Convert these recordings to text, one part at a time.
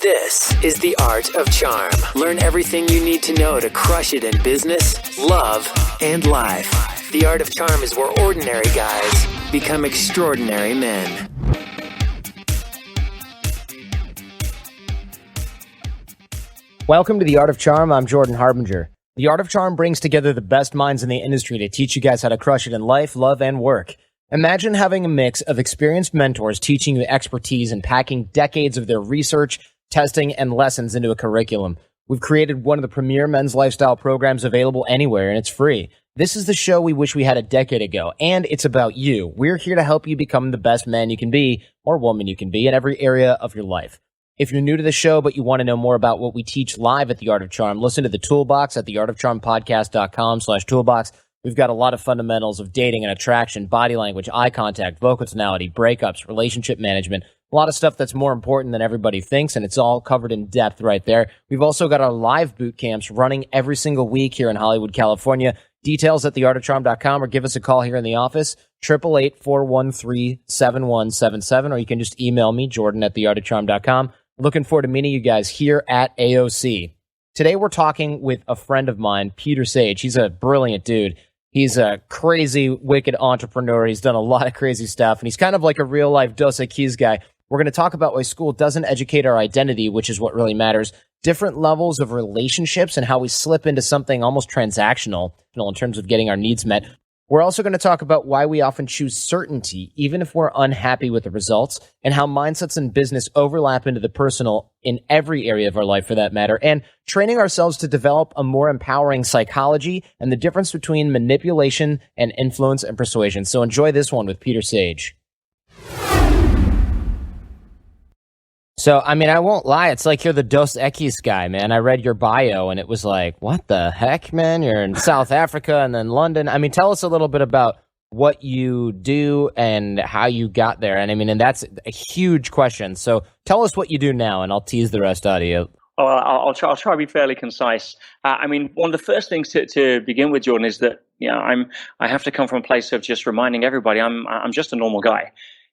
This is The Art of Charm. Learn everything you need to know to crush it in business, love, and life. The Art of Charm is where ordinary guys become extraordinary men. Welcome to The Art of Charm. I'm Jordan Harbinger. The Art of Charm brings together the best minds in the industry to teach you guys how to crush it in life, love, and work. Imagine having a mix of experienced mentors teaching you expertise and packing decades of their research, testing, and lessons into a curriculum. We've created one of the premier men's lifestyle programs available anywhere, and it's free. This is the show we wish we had a decade ago, and it's about you. We're here to help you become the best man you can be, or woman you can be, in every area of your life. If you're new to the show, but you want to know more about what we teach live at The Art of Charm, listen to the Toolbox at theartofcharmpodcast.com/toolbox. We've got a lot of fundamentals of dating and attraction, body language, eye contact, vocal tonality, breakups, relationship management, a lot of stuff that's more important than everybody thinks, and it's all covered in depth right there. We've also got our live boot camps running every single week here in Hollywood, California. Details at theartofcharm.com, or give us a call here in the office, 888-413-7177, or you can just email me, Jordan at theartofcharm.com. Looking forward to meeting you guys here at AOC. Today we're talking with a friend of mine, Peter Sage. He's a brilliant dude. He's a crazy, wicked entrepreneur. He's done a lot of crazy stuff, and he's kind of like a real-life Dos Equis guy. We're going to talk about why school doesn't educate our identity, which is what really matters, different levels of relationships, and how we slip into something almost transactional in terms of getting our needs met. We're also going to talk about why we often choose certainty, even if we're unhappy with the results, and how mindsets in business overlap into the personal in every area of our life for that matter, and training ourselves to develop a more empowering psychology and the difference between manipulation and influence and persuasion. So enjoy this one with Peter Sage. So, I mean, I won't lie. It's like you're the Dos Equis guy, man. I read your bio, and it was like, what the heck, man? You're in South Africa and then London. I mean, tell us a little bit about what you do and how you got there. And I mean, and that's a huge question. So tell us what you do now, and I'll tease the rest out of you. Well, I'll try to be fairly concise. I mean, one of the first things to begin with, Jordan, is that I have to come from a place of just reminding everybody I'm just a normal guy.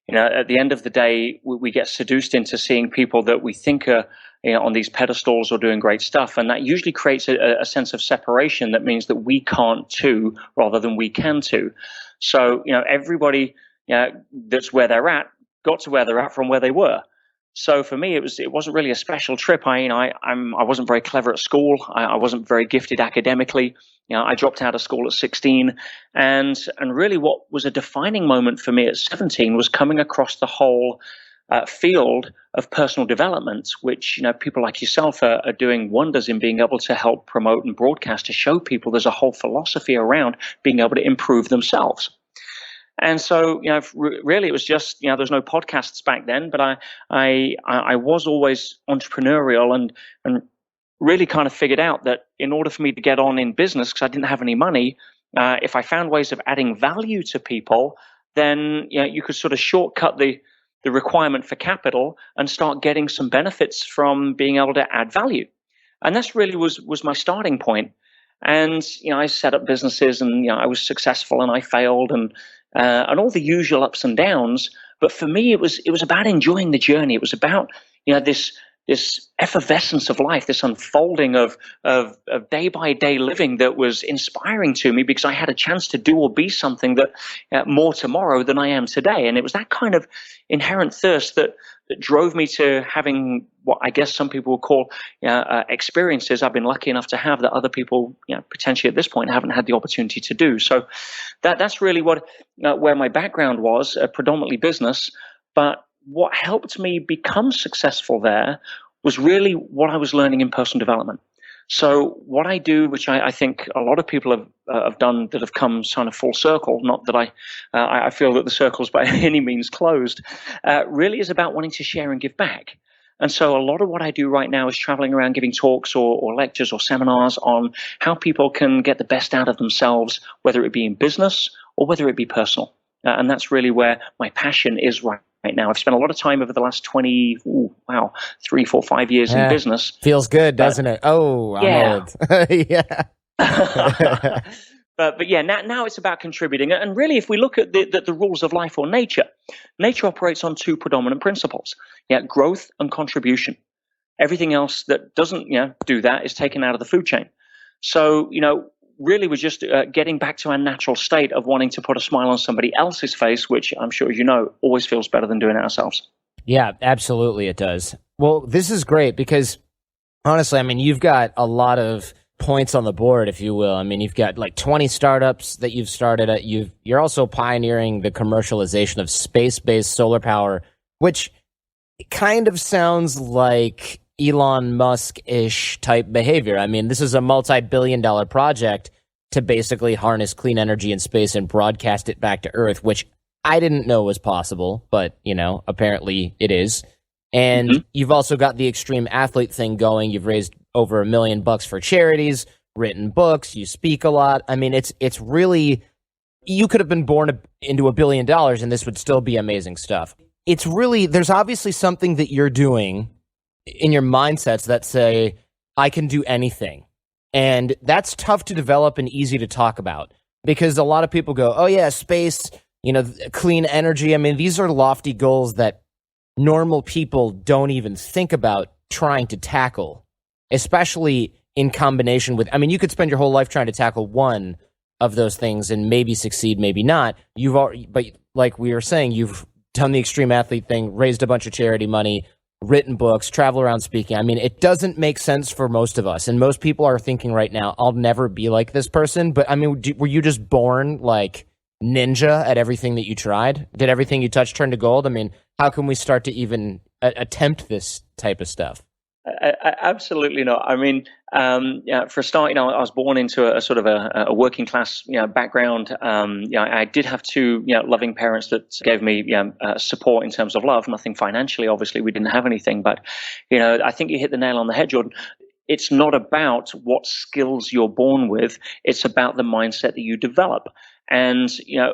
At the end of the day, we get seduced into seeing people that we think are on these pedestals or doing great stuff. And that usually creates a sense of separation that means that we can't too rather than we can too. So, everybody that's where they're at got to where they're at from where they were. So for me, it wasn't really a special trip. I wasn't very clever at school. I wasn't very gifted academically. I dropped out of school at 16, and really what was a defining moment for me at 17 was coming across the whole field of personal development, which people like yourself are doing wonders in being able to help promote and broadcast to show people there's a whole philosophy around being able to improve themselves. And so, really, it was just, there's no podcasts back then, but I was always entrepreneurial and really kind of figured out that in order for me to get on in business, because I didn't have any money, if I found ways of adding value to people, then you could sort of shortcut the requirement for capital and start getting some benefits from being able to add value. And that's really was my starting point. And I set up businesses, and I was successful and I failed, and all the usual ups and downs. But for me, it was about enjoying the journey. It was about this effervescence of life, this unfolding of day by day living that was inspiring to me because I had a chance to do or be something that more tomorrow than I am today. And it was that kind of inherent thirst that drove me to having what I guess some people would call experiences I've been lucky enough to have that other people potentially at this point haven't had the opportunity to do. So that's really where my background was, predominantly business. But what helped me become successful there was really what I was learning in personal development. So what I do, which I think a lot of people have done that have come kind of full circle, not that I feel that the circle's by any means closed, really is about wanting to share and give back. And so a lot of what I do right now is traveling around giving talks or lectures or seminars on how people can get the best out of themselves, whether it be in business or whether it be personal. And that's really where my passion is right now. I've spent a lot of time over the last 3, 4, 5 years in business. Feels good, doesn't it? Oh, I'm old. Yeah. But yeah, now it's about contributing. And really, if we look at the rules of life or nature, nature operates on two predominant principles: growth and contribution. Everything else that doesn't do that is taken out of the food chain. So really, we're just getting back to our natural state of wanting to put a smile on somebody else's face, which I'm sure always feels better than doing it ourselves. Yeah, absolutely, it does. Well, this is great because honestly, I mean, you've got a lot of points on the board, if you will. I mean, you've got like 20 startups that you've started. You're also pioneering the commercialization of space-based solar power, which kind of sounds like Elon Musk-ish type behavior. I mean, this is a multi-billion-dollar project to basically harness clean energy in space and broadcast it back to Earth, which I didn't know was possible, but, apparently it is. And you've also got the extreme athlete thing going. You've raised over $1 million for charities, written books, you speak a lot. I mean, it's really, you could have been born into $1 billion and this would still be amazing stuff. It's really, there's obviously something that you're doing in your mindsets that say, I can do anything. And that's tough to develop and easy to talk about because a lot of people go, oh yeah, space, clean energy. I mean, these are lofty goals that normal people don't even think about trying to tackle, especially in combination with, I mean, you could spend your whole life trying to tackle one of those things and maybe succeed, maybe not. But like we were saying, you've done the extreme athlete thing, raised a bunch of charity money, written books, travel around speaking. I mean, it doesn't make sense for most of us. And most people are thinking right now, I'll never be like this person. But I mean, were you just born like ninja at everything that you tried? Did everything you touched turn to gold? I mean, how can we start to even attempt this type of stuff? Absolutely not. I mean, for a start, I was born into a sort of a working class, background. I did have two, loving parents that gave me support in terms of love. Nothing financially, obviously, we didn't have anything. But, I think you hit the nail on the head, Jordan. It's not about what skills you're born with. It's about the mindset that you develop. And,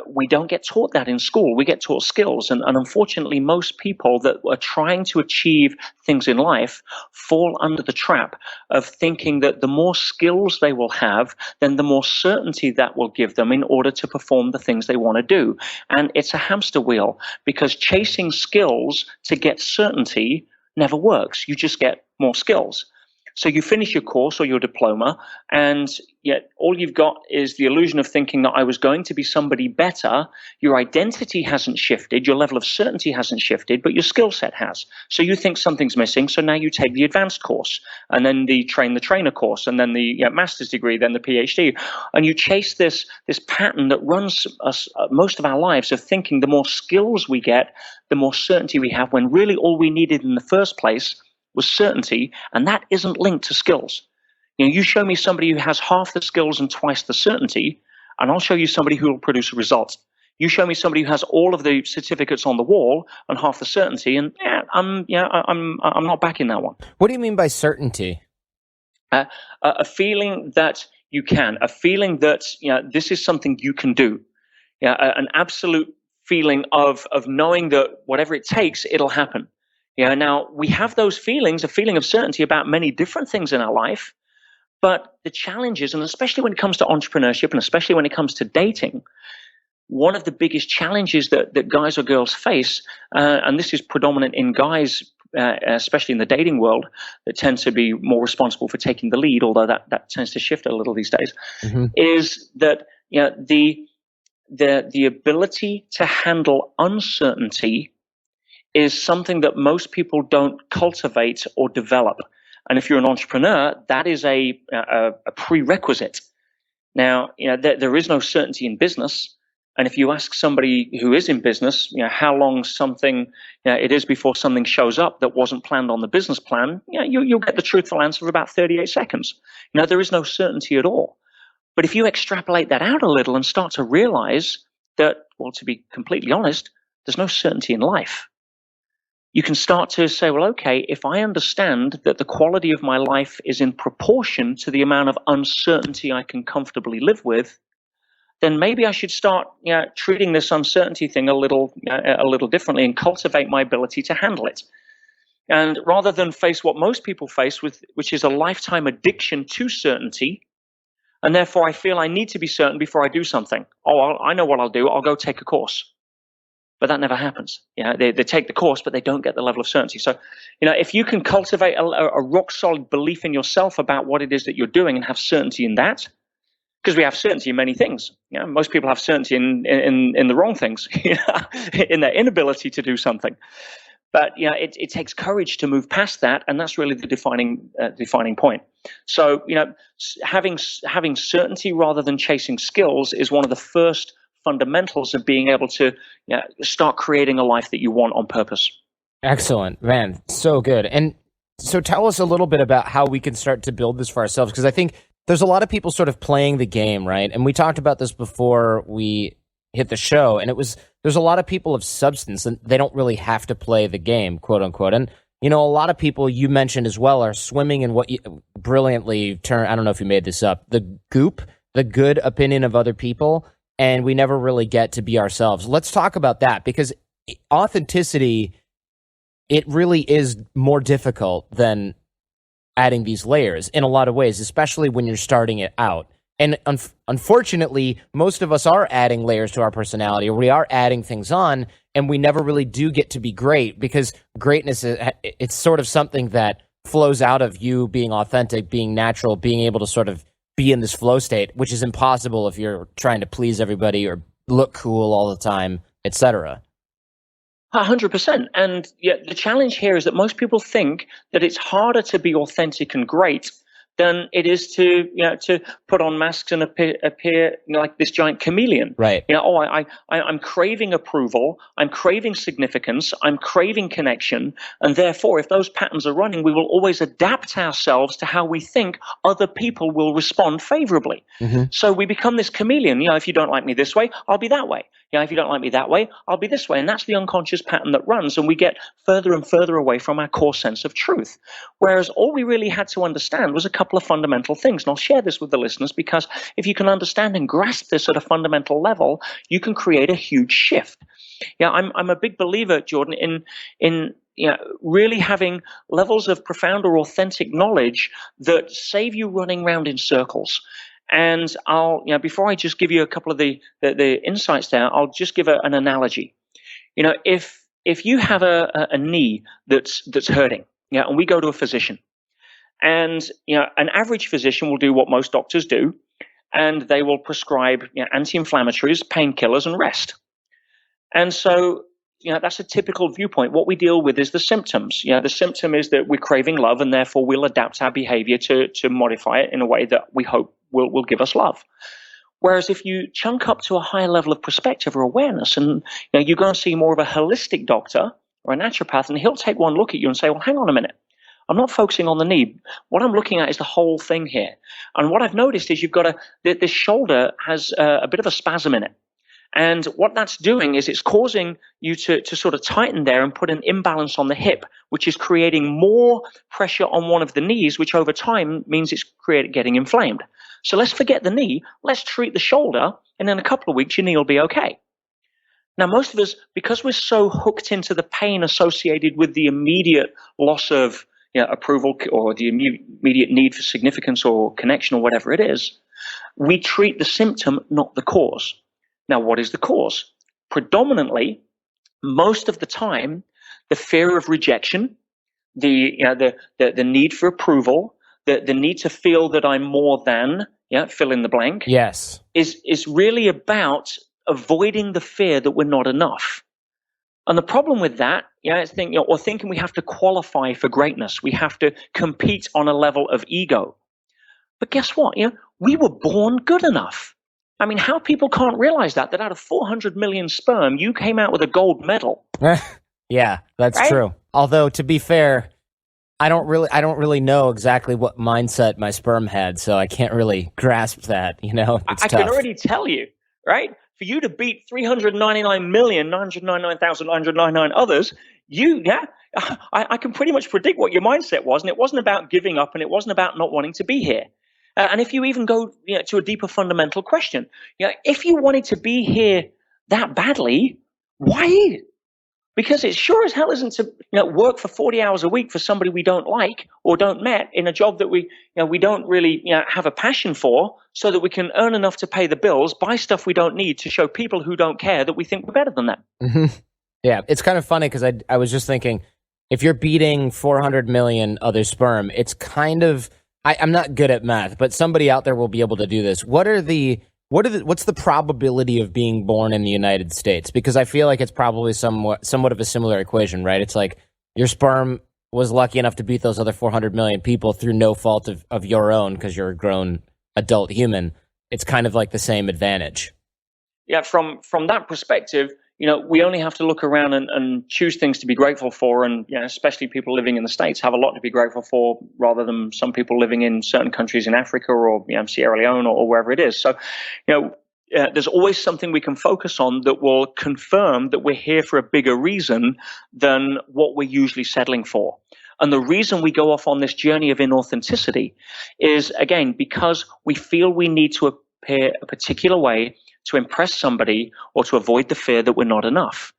we don't get taught that in school. We get taught skills. And unfortunately, most people that are trying to achieve things in life fall under the trap of thinking that the more skills they will have, then the more certainty that will give them in order to perform the things they want to do. And it's a hamster wheel because chasing skills to get certainty never works. You just get more skills. So you finish your course or your diploma, and yet all you've got is the illusion of thinking that I was going to be somebody better. Your identity hasn't shifted, your level of certainty hasn't shifted, but your skill set has. So you think something's missing, so now you take the advanced course, and then the train the trainer course, and then the master's degree, then the PhD, and you chase this pattern that runs us most of our lives of thinking the more skills we get, the more certainty we have, when really all we needed in the first place was certainty, and that isn't linked to skills. You show me somebody who has half the skills and twice the certainty, and I'll show you somebody who will produce a result. You show me somebody who has all of the certificates on the wall and half the certainty, and I'm not backing that one. What do you mean by certainty? A feeling that you can, a feeling that this is something you can do. An absolute feeling of knowing that whatever it takes, it'll happen. Now we have those feelings, a feeling of certainty about many different things in our life, but the challenges, and especially when it comes to entrepreneurship and especially when it comes to dating, one of the biggest challenges that guys or girls face, and this is predominant in guys, especially in the dating world, that tend to be more responsible for taking the lead, although that tends to shift a little these days, is that the ability to handle uncertainty is something that most people don't cultivate or develop. And if you're an entrepreneur, that is a prerequisite. Now, there is no certainty in business. And if you ask somebody who is in business, how long something it is before something shows up that wasn't planned on the business plan, you'll get the truthful answer of about 38 seconds. There is no certainty at all. But if you extrapolate that out a little and start to realize that, well, to be completely honest, there's no certainty in life. You can start to say, well, okay, if I understand that the quality of my life is in proportion to the amount of uncertainty I can comfortably live with, then maybe I should start treating this uncertainty thing a little differently and cultivate my ability to handle it. And rather than face what most people face with, which is a lifetime addiction to certainty, And therefore, I feel I need to be certain before I do something. Oh, I know what I'll do. I'll go take a course. But that never happens. They take the course, but they don't get the level of certainty. So, if you can cultivate a rock solid belief in yourself about what it is that you're doing and have certainty in that, because we have certainty in many things. Most people have certainty in the wrong things, in their inability to do something. But it takes courage to move past that, and that's really the defining point. So having certainty rather than chasing skills is one of the first fundamentals of being able to start creating a life that you want on purpose. Excellent, man. So good. And so tell us a little bit about how we can start to build this for ourselves, because I think there's a lot of people sort of playing the game, right? And we talked about this before we hit the show, and there's a lot of people of substance, and they don't really have to play the game, quote unquote. And a lot of people you mentioned as well are swimming in what you brilliantly turn. I don't know if you made this up. The goop, the good opinion of other people, and we never really get to be ourselves. Let's talk about that, because authenticity, it really is more difficult than adding these layers in a lot of ways, especially when you're starting it out. And unfortunately, most of us are adding layers to our personality, or we are adding things on, and we never really do get to be great, because greatness, it's sort of something that flows out of you being authentic, being natural, being able to sort of be in this flow state, which is impossible if you're trying to please everybody or look cool all the time, etc. 100%. And the challenge here is that most people think that it's harder to be authentic and great than it is to put on masks and appear like this giant chameleon. Right. I'm craving approval. I'm craving significance. I'm craving connection. And therefore, if those patterns are running, we will always adapt ourselves to how we think other people will respond favorably. Mm-hmm. So we become this chameleon. If you don't like me this way, I'll be that way. If you don't like me that way, I'll be this way. And that's the unconscious pattern that runs. And we get further and further away from our core sense of truth. Whereas all we really had to understand was a couple of fundamental things. And I'll share this with the listeners, because if you can understand and grasp this at a fundamental level, you can create a huge shift. I'm a big believer, Jordan, in really having levels of profound or authentic knowledge that save you running around in circles. And I'll, before I just give you a couple of the insights there, I'll just give an analogy. If you have a knee that's hurting, and we go to a physician, and an average physician will do what most doctors do, and they will prescribe anti-inflammatories, painkillers, and rest. And so that's a typical viewpoint. What we deal with is the symptoms. The symptom is that we're craving love, and therefore we'll adapt our behavior to modify it in a way that we hope will give us love. Whereas if you chunk up to a higher level of perspective or awareness, and you go and see more of a holistic doctor or a naturopath, and he'll take one look at you and say, well, hang on a minute. I'm not focusing on the knee. What I'm looking at is the whole thing here. And what I've noticed is you've got this shoulder has a bit of a spasm in it. And what that's doing is it's causing you to sort of tighten there and put an imbalance on the hip, which is creating more pressure on one of the knees, which over time means it's getting inflamed. So let's forget the knee. Let's treat the shoulder. And in a couple of weeks, your knee will be okay. Now, most of us, because we're so hooked into the pain associated with the immediate loss of approval or the immediate need for significance or connection or whatever it is, we treat the symptom, not the cause. Now, what is the cause? Predominantly, most of the time, the fear of rejection, the need for approval, the need to feel that I'm more than, fill in the blank. Yes. Is really about avoiding the fear that we're not enough. And the problem with that, is thinking we have to qualify for greatness. We have to compete on a level of ego. But guess what? We were born good enough. I mean, how people can't realize that out of 400 million sperm, you came out with a gold medal. Yeah, that's right? True. Although, to be fair, I don't really know exactly what mindset my sperm had, so I can't really grasp that. It's I tough. can already tell you, right? For you to beat 399,999,999 others, I can pretty much predict what your mindset was, and it wasn't about giving up, and it wasn't about not wanting to be here. And if you even go to a deeper fundamental question, if you wanted to be here that badly, why Because it sure as hell isn't to work for 40 hours a week for somebody we don't like or don't met in a job that we don't really have a passion for, so that we can earn enough to pay the bills, buy stuff we don't need to show people who don't care that we think we're better than them. Mm-hmm. Yeah, it's kind of funny because I was just thinking, if you're beating 400 million other sperm, it's kind of, I'm not good at math, but somebody out there will be able to do this. What's the probability of being born in the United States? Because I feel like it's probably somewhat of a similar equation, right? It's like your sperm was lucky enough to beat those other 400 million people through no fault of your own because you're a grown adult human. It's kind of like the same advantage. Yeah, from that perspective, we only have to look around and choose things to be grateful for. And especially people living in the States have a lot to be grateful for, rather than some people living in certain countries in Africa or Sierra Leone or wherever it is. So, there's always something we can focus on that will confirm that we're here for a bigger reason than what we're usually settling for. And the reason we go off on this journey of inauthenticity is, again, because we feel we need to appear a particular way to impress somebody or to avoid the fear that we're not enough.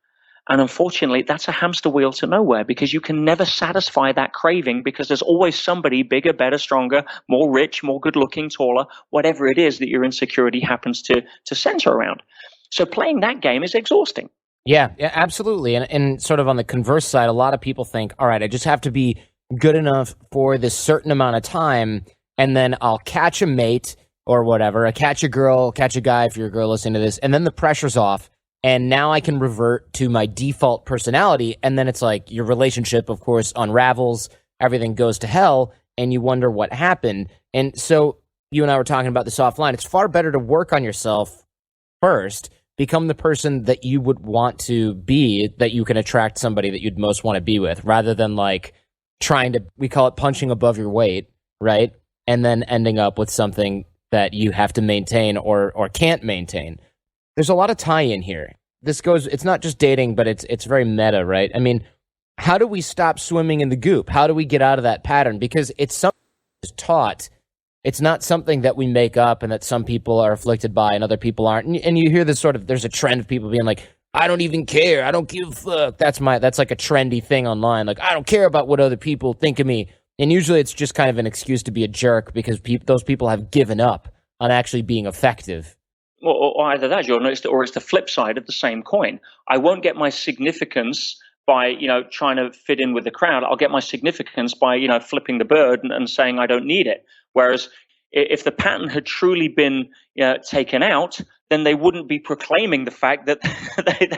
And unfortunately, that's a hamster wheel to nowhere, because you can never satisfy that craving, because there's always somebody bigger, better, stronger, more rich, more good looking, taller, whatever it is that your insecurity happens to center around. So playing that game is exhausting. Yeah, absolutely. And sort of on the converse side, a lot of people think, all right, I just have to be good enough for this certain amount of time, and then I'll catch a mate or whatever. I catch a girl, catch a guy if you're a girl listening to this, and then the pressure's off, and now I can revert to my default personality, and then it's like your relationship, of course, unravels, everything goes to hell, and you wonder what happened. And so you and I were talking about this offline. It's far better to work on yourself first, become the person that you would want to be, that you can attract somebody that you'd most want to be with, rather than like trying to, we call it punching above your weight, right? And then ending up with something that you have to maintain or can't maintain. There's a lot of tie-in here. It's not just dating, but it's very meta, right? I mean, how do we stop swimming in the goop? How do we get out of that pattern? Because it's something that's taught. It's not something that we make up and that some people are afflicted by and other people aren't. And you hear this sort of, there's a trend of people being like, I don't even care. I don't give a fuck. That's like a trendy thing online. Like, I don't care about what other people think of me. And usually it's just kind of an excuse to be a jerk, because those people have given up on actually being effective. Or either that, Jordan, or it's the flip side of the same coin. I won't get my significance by, trying to fit in with the crowd. I'll get my significance by, flipping the bird and saying I don't need it. Whereas if the pattern had truly been taken out, then they wouldn't be proclaiming the fact that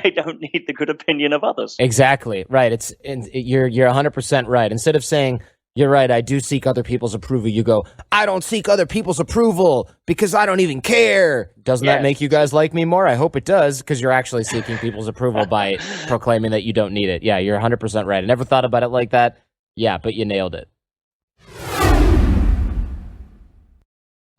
they don't need the good opinion of others. Exactly. Right. You're 100% right. Instead of saying, you're right, I do seek other people's approval, you go, I don't seek other people's approval because I don't even care. Doesn't that make you guys like me more? I hope it does, because you're actually seeking people's approval by proclaiming that you don't need it. Yeah, you're 100% right. I never thought about it like that. Yeah, but you nailed it.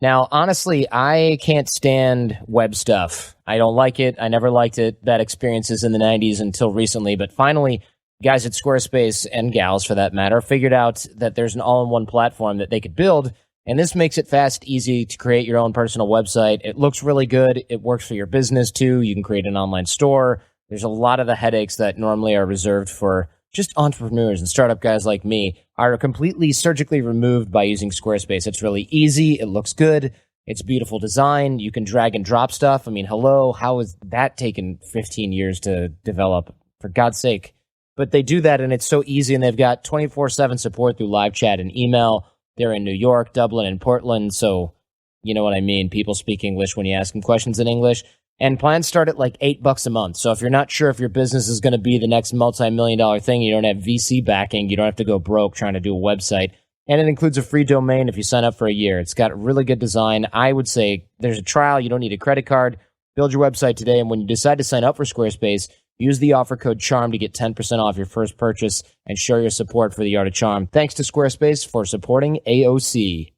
Now, honestly, I can't stand web stuff. I don't like it. I never liked it. Bad experiences in the 90s until recently. But finally, guys at Squarespace, and gals for that matter, figured out that there's an all-in-one platform that they could build. And this makes it fast, easy to create your own personal website. It looks really good. It works for your business, too. You can create an online store. There's a lot of the headaches that normally are reserved for just entrepreneurs and startup guys like me are completely surgically removed by using Squarespace. It's really easy. It looks good. It's beautiful design. You can drag and drop stuff. I mean, hello, how has that taken 15 years to develop? For God's sake. But they do that, and it's so easy, and they've got 24/7 support through live chat and email. They're in New York, Dublin, and Portland, so you know what I mean. People speak English when you ask them questions in English. And plans start at like $8 a month. So if you're not sure if your business is going to be the next multi-million-dollar thing, you don't have VC backing, you don't have to go broke trying to do a website. And it includes a free domain if you sign up for a year. It's got really good design. I would say there's a trial. You don't need a credit card. Build your website today. And when you decide to sign up for Squarespace, use the offer code CHARM to get 10% off your first purchase and show your support for the Art of Charm. Thanks to Squarespace for supporting AOC.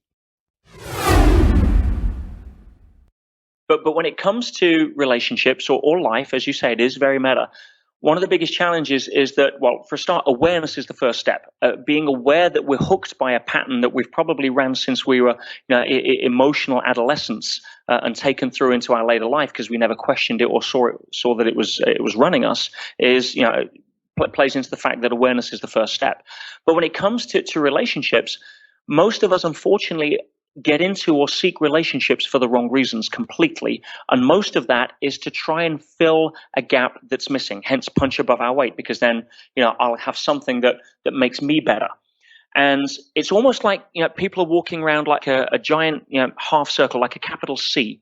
But when it comes to relationships or life, as you say, it is very meta. One of the biggest challenges is that, well, for a start, awareness is the first step. Being aware that we're hooked by a pattern that we've probably ran since we were emotional adolescents and taken through into our later life because we never questioned it or saw that it was running us is, plays into the fact that awareness is the first step. But when it comes to relationships, most of us, unfortunately, get into or seek relationships for the wrong reasons completely. And most of that is to try and fill a gap that's missing, hence punch above our weight, because then, I'll have something that makes me better. And it's almost like, people are walking around like a giant, half circle, like a capital C.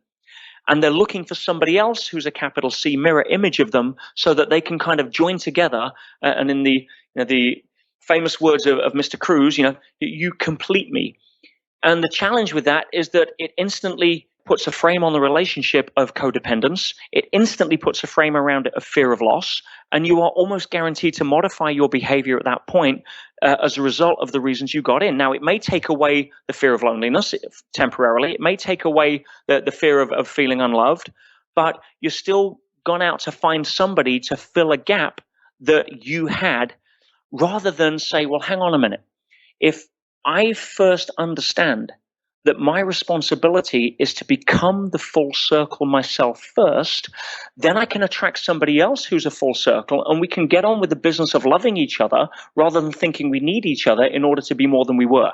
And they're looking for somebody else who's a capital C mirror image of them so that they can kind of join together. And in the famous words of Mr. Cruz, you complete me. And the challenge with that is that it instantly puts a frame on the relationship of codependence. It instantly puts a frame around it of fear of loss. And you are almost guaranteed to modify your behavior at that point as a result of the reasons you got in. Now, it may take away the fear of loneliness temporarily. It may take away the fear of feeling unloved. But you're still gone out to find somebody to fill a gap that you had, rather than say, well, hang on a minute. If I first understand that my responsibility is to become the full circle myself first, then I can attract somebody else who's a full circle, and we can get on with the business of loving each other rather than thinking we need each other in order to be more than we were.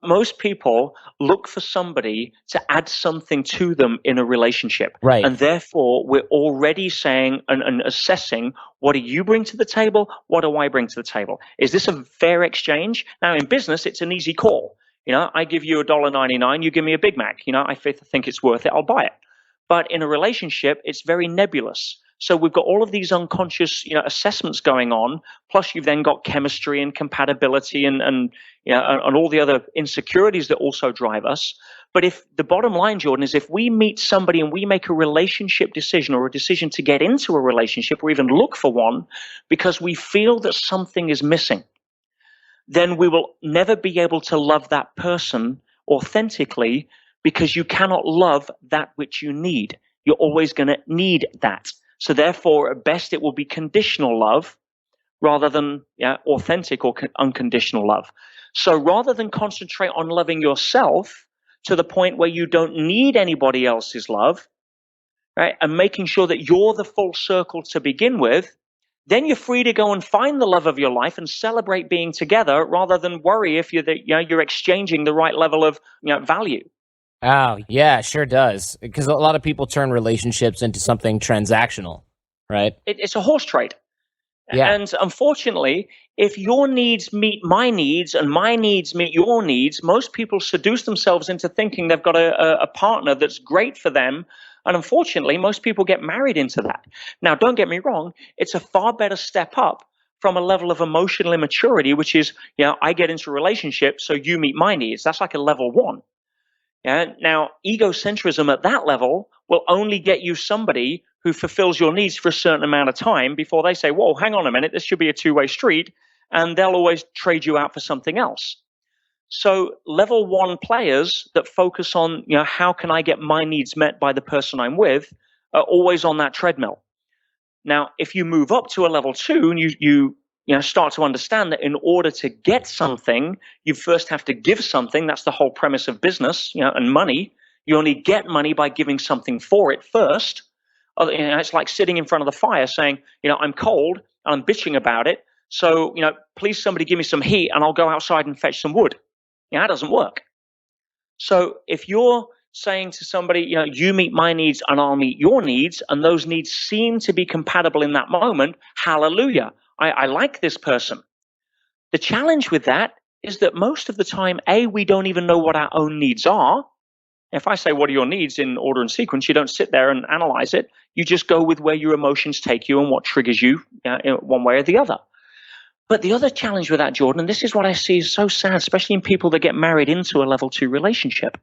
Most people look for somebody to add something to them in a relationship. Right. And therefore, we're already saying and assessing, what do you bring to the table? What do I bring to the table? Is this a fair exchange? Now, in business, it's an easy call. I give you $1.99, you give me a Big Mac. I think it's worth it, I'll buy it. But in a relationship, it's very nebulous. So we've got all of these unconscious, assessments going on. Plus, you've then got chemistry and compatibility and all the other insecurities that also drive us. But if the bottom line, Jordan, is if we meet somebody and we make a relationship decision or a decision to get into a relationship or even look for one because we feel that something is missing, then we will never be able to love that person authentically, because you cannot love that which you need. You're always going to need that. So therefore, at best, it will be conditional love rather than authentic or unconditional love. So rather than concentrate on loving yourself to the point where you don't need anybody else's love, right, and making sure that you're the full circle to begin with, then you're free to go and find the love of your life and celebrate being together, rather than worry if you're exchanging the right level of value. Oh, yeah, sure does. Because a lot of people turn relationships into something transactional, right? It's a horse trade. Yeah. And unfortunately, if your needs meet my needs and my needs meet your needs, most people seduce themselves into thinking they've got a partner that's great for them. And unfortunately, most people get married into that. Now, don't get me wrong. It's a far better step up from a level of emotional immaturity, which is, I get into a relationship, so you meet my needs. That's like a level 1. Now, egocentrism at that level will only get you somebody who fulfills your needs for a certain amount of time before they say, whoa, hang on a minute, this should be a two-way street, and they'll always trade you out for something else. So level 1 players that focus on, how can I get my needs met by the person I'm with, are always on that treadmill. Now, if you move up to a level 2 and you start to understand that in order to get something, you first have to give something. That's the whole premise of business, and money. You only get money by giving something for it first. It's like sitting in front of the fire saying, I'm cold and I'm bitching about it. So, please somebody give me some heat and I'll go outside and fetch some wood. That doesn't work. So if you're saying to somebody, you meet my needs and I'll meet your needs, and those needs seem to be compatible in that moment, hallelujah. I like this person. The challenge with that is that most of the time, we don't even know what our own needs are. If I say, what are your needs in order and sequence, you don't sit there and analyze it. You just go with where your emotions take you and what triggers you in one way or the other. But the other challenge with that, Jordan, and this is what I see is so sad, especially in people that get married into a level 2 relationship,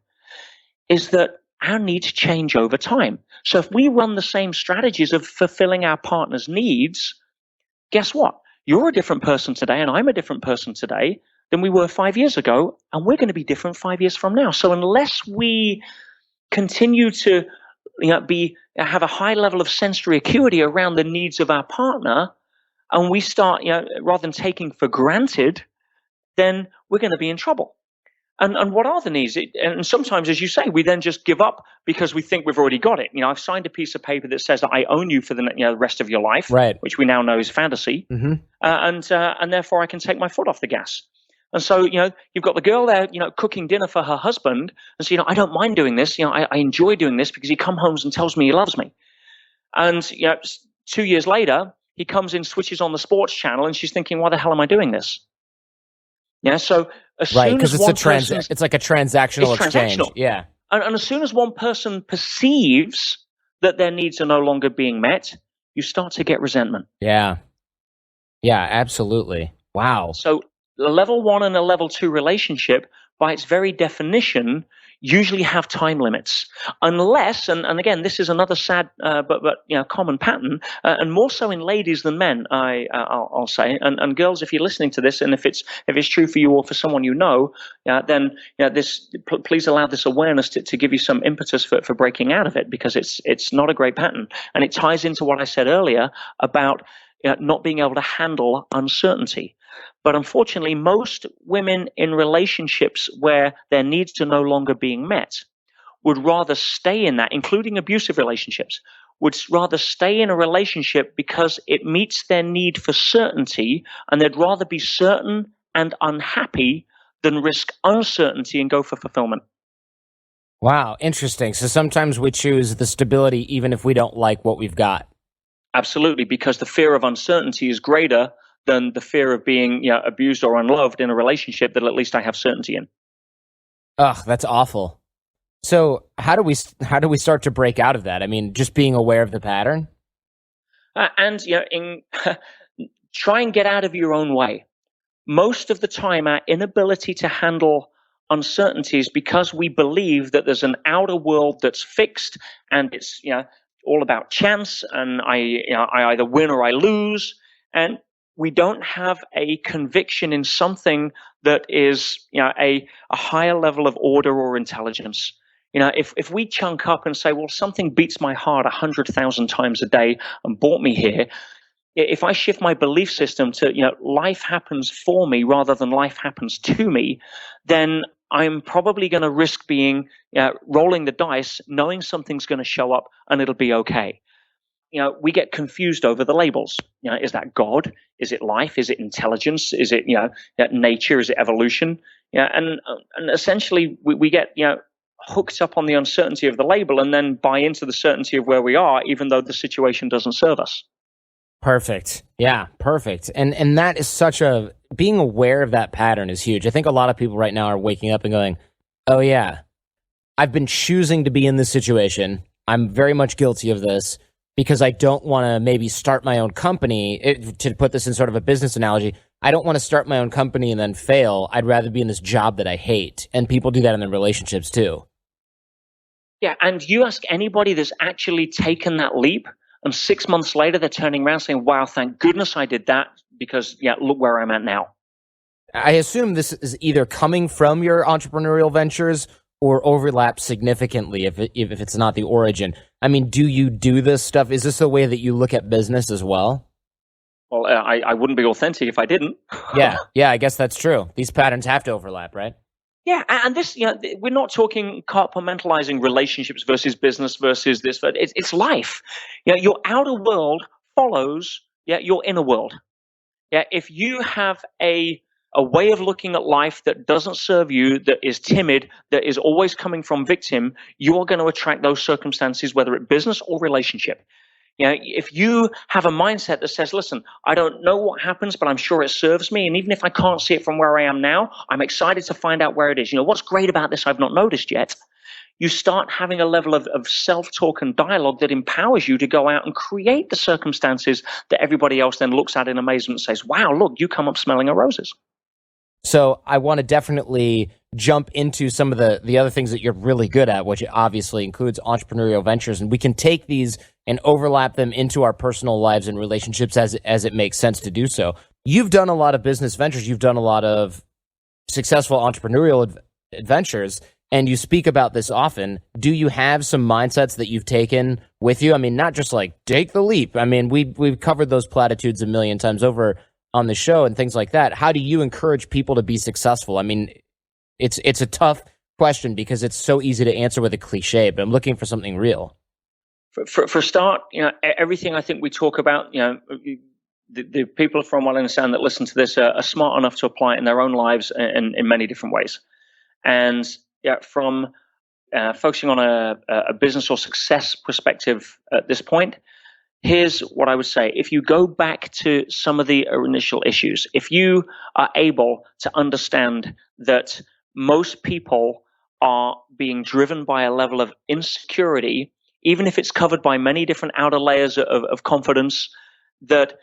is that our needs change over time. So if we run the same strategies of fulfilling our partner's needs, guess what? You're a different person today and I'm a different person today than we were 5 years ago, and we're going to be different 5 years from now. So unless we continue to have a high level of sensory acuity around the needs of our partner, and we start, rather than taking for granted, then we're going to be in trouble. And what are the needs? And sometimes, as you say, we then just give up because we think we've already got it. I've signed a piece of paper that says that I own you for the rest of your life, Right. which we now know is fantasy, and therefore I can take my foot off the gas. And so, you've got the girl there, cooking dinner for her husband, and so, I don't mind doing this. I enjoy doing this because he comes home and tells me he loves me. And 2 years later, he comes in, switches on the sports channel, and she's thinking, why the hell am I doing this? Yeah, so right, because it's it's like a transactional exchange. Transactional. Yeah. And as soon as one person perceives that their needs are no longer being met, you start to get resentment. Yeah. Yeah, absolutely. Wow. So a level 1 and a level 2 relationship, by its very definition, usually have time limits, unless, and again, this is another sad but common pattern, and more so in ladies than men. I'll say, and girls, if you're listening to this, and if it's true for you or for someone then please allow this awareness to give you some impetus for breaking out of it, because it's not a great pattern, and it ties into what I said earlier about not being able to handle uncertainty. But unfortunately, most women in relationships where their needs are no longer being met would rather stay in that, including abusive relationships, would rather stay in a relationship because it meets their need for certainty, and they'd rather be certain and unhappy than risk uncertainty and go for fulfillment. Wow, interesting. So sometimes we choose the stability even if we don't like what we've got. Absolutely, because the fear of uncertainty is greater than the fear of being abused or unloved in a relationship that at least I have certainty in. Ugh, that's awful. So how do we start to break out of that? I mean, just being aware of the pattern? Try and get out of your own way. Most of the time, our inability to handle uncertainty is because we believe that there's an outer world that's fixed, and it's all about chance, and I either win or I lose, and we don't have a conviction in something that is a higher level of order or intelligence. If we chunk up and say, well, something beats my heart 100,000 times a day and brought me here, if I shift my belief system to life happens for me rather than life happens to me, then I'm probably going to risk being rolling the dice, knowing something's going to show up and it'll be okay. We get confused over the labels. Is that God? Is it life? Is it intelligence? Is it nature? Is it evolution? And essentially we get hooked up on the uncertainty of the label and then buy into the certainty of where we are, even though the situation doesn't serve us. Perfect. Yeah, perfect. And that is being aware of that pattern is huge. I think a lot of people right now are waking up and going, oh yeah, I've been choosing to be in this situation. I'm very much guilty of this because I don't want to maybe start my own company. To put this in sort of a business analogy, I don't want to start my own company and then fail. I'd rather be in this job that I hate. And people do that in their relationships too. Yeah, and you ask anybody that's actually taken that leap, and 6 months later, they're turning around saying, wow, thank goodness I did that, because, look where I'm at now. I assume this is either coming from your entrepreneurial ventures or overlaps significantly if it's not the origin. I mean, do you do this stuff? Is this the way that you look at business as well? Well, I wouldn't be authentic if I didn't. Yeah, I guess that's true. These patterns have to overlap, right? Yeah, and this, we're not talking compartmentalizing relationships versus business versus this, but it's life. Your outer world follows your inner world. Yeah, if you have a way of looking at life that doesn't serve you, that is timid, that is always coming from victim, you are going to attract those circumstances, whether it's business or relationship. If you have a mindset that says, listen, I don't know what happens, but I'm sure it serves me. And even if I can't see it from where I am now, I'm excited to find out where it is. What's great about this I've not noticed yet. You start having a level of self-talk and dialogue that empowers you to go out and create the circumstances that everybody else then looks at in amazement and says, wow, look, you come up smelling of roses. So I want to definitely jump into some of the other things that you're really good at, which obviously includes entrepreneurial ventures. And we can take these and overlap them into our personal lives and relationships as it makes sense to do so. You've done a lot of business ventures. You've done a lot of successful entrepreneurial adventures, and you speak about this often. Do you have some mindsets that you've taken with you? I mean, not just like take the leap. I mean, we've covered those platitudes a million times over on the show and things like that. How do you encourage people to be successful? I mean, It's a tough question because it's so easy to answer with a cliche, but I'm looking for something real. For a start, everything I think we talk about, the people from what I understand that listen to this are smart enough to apply it in their own lives in many different ways. And from focusing on a business or success perspective at this point, here's what I would say. If you go back to some of the initial issues, if you are able to understand that most people are being driven by a level of insecurity, even if it's covered by many different outer layers of confidence, that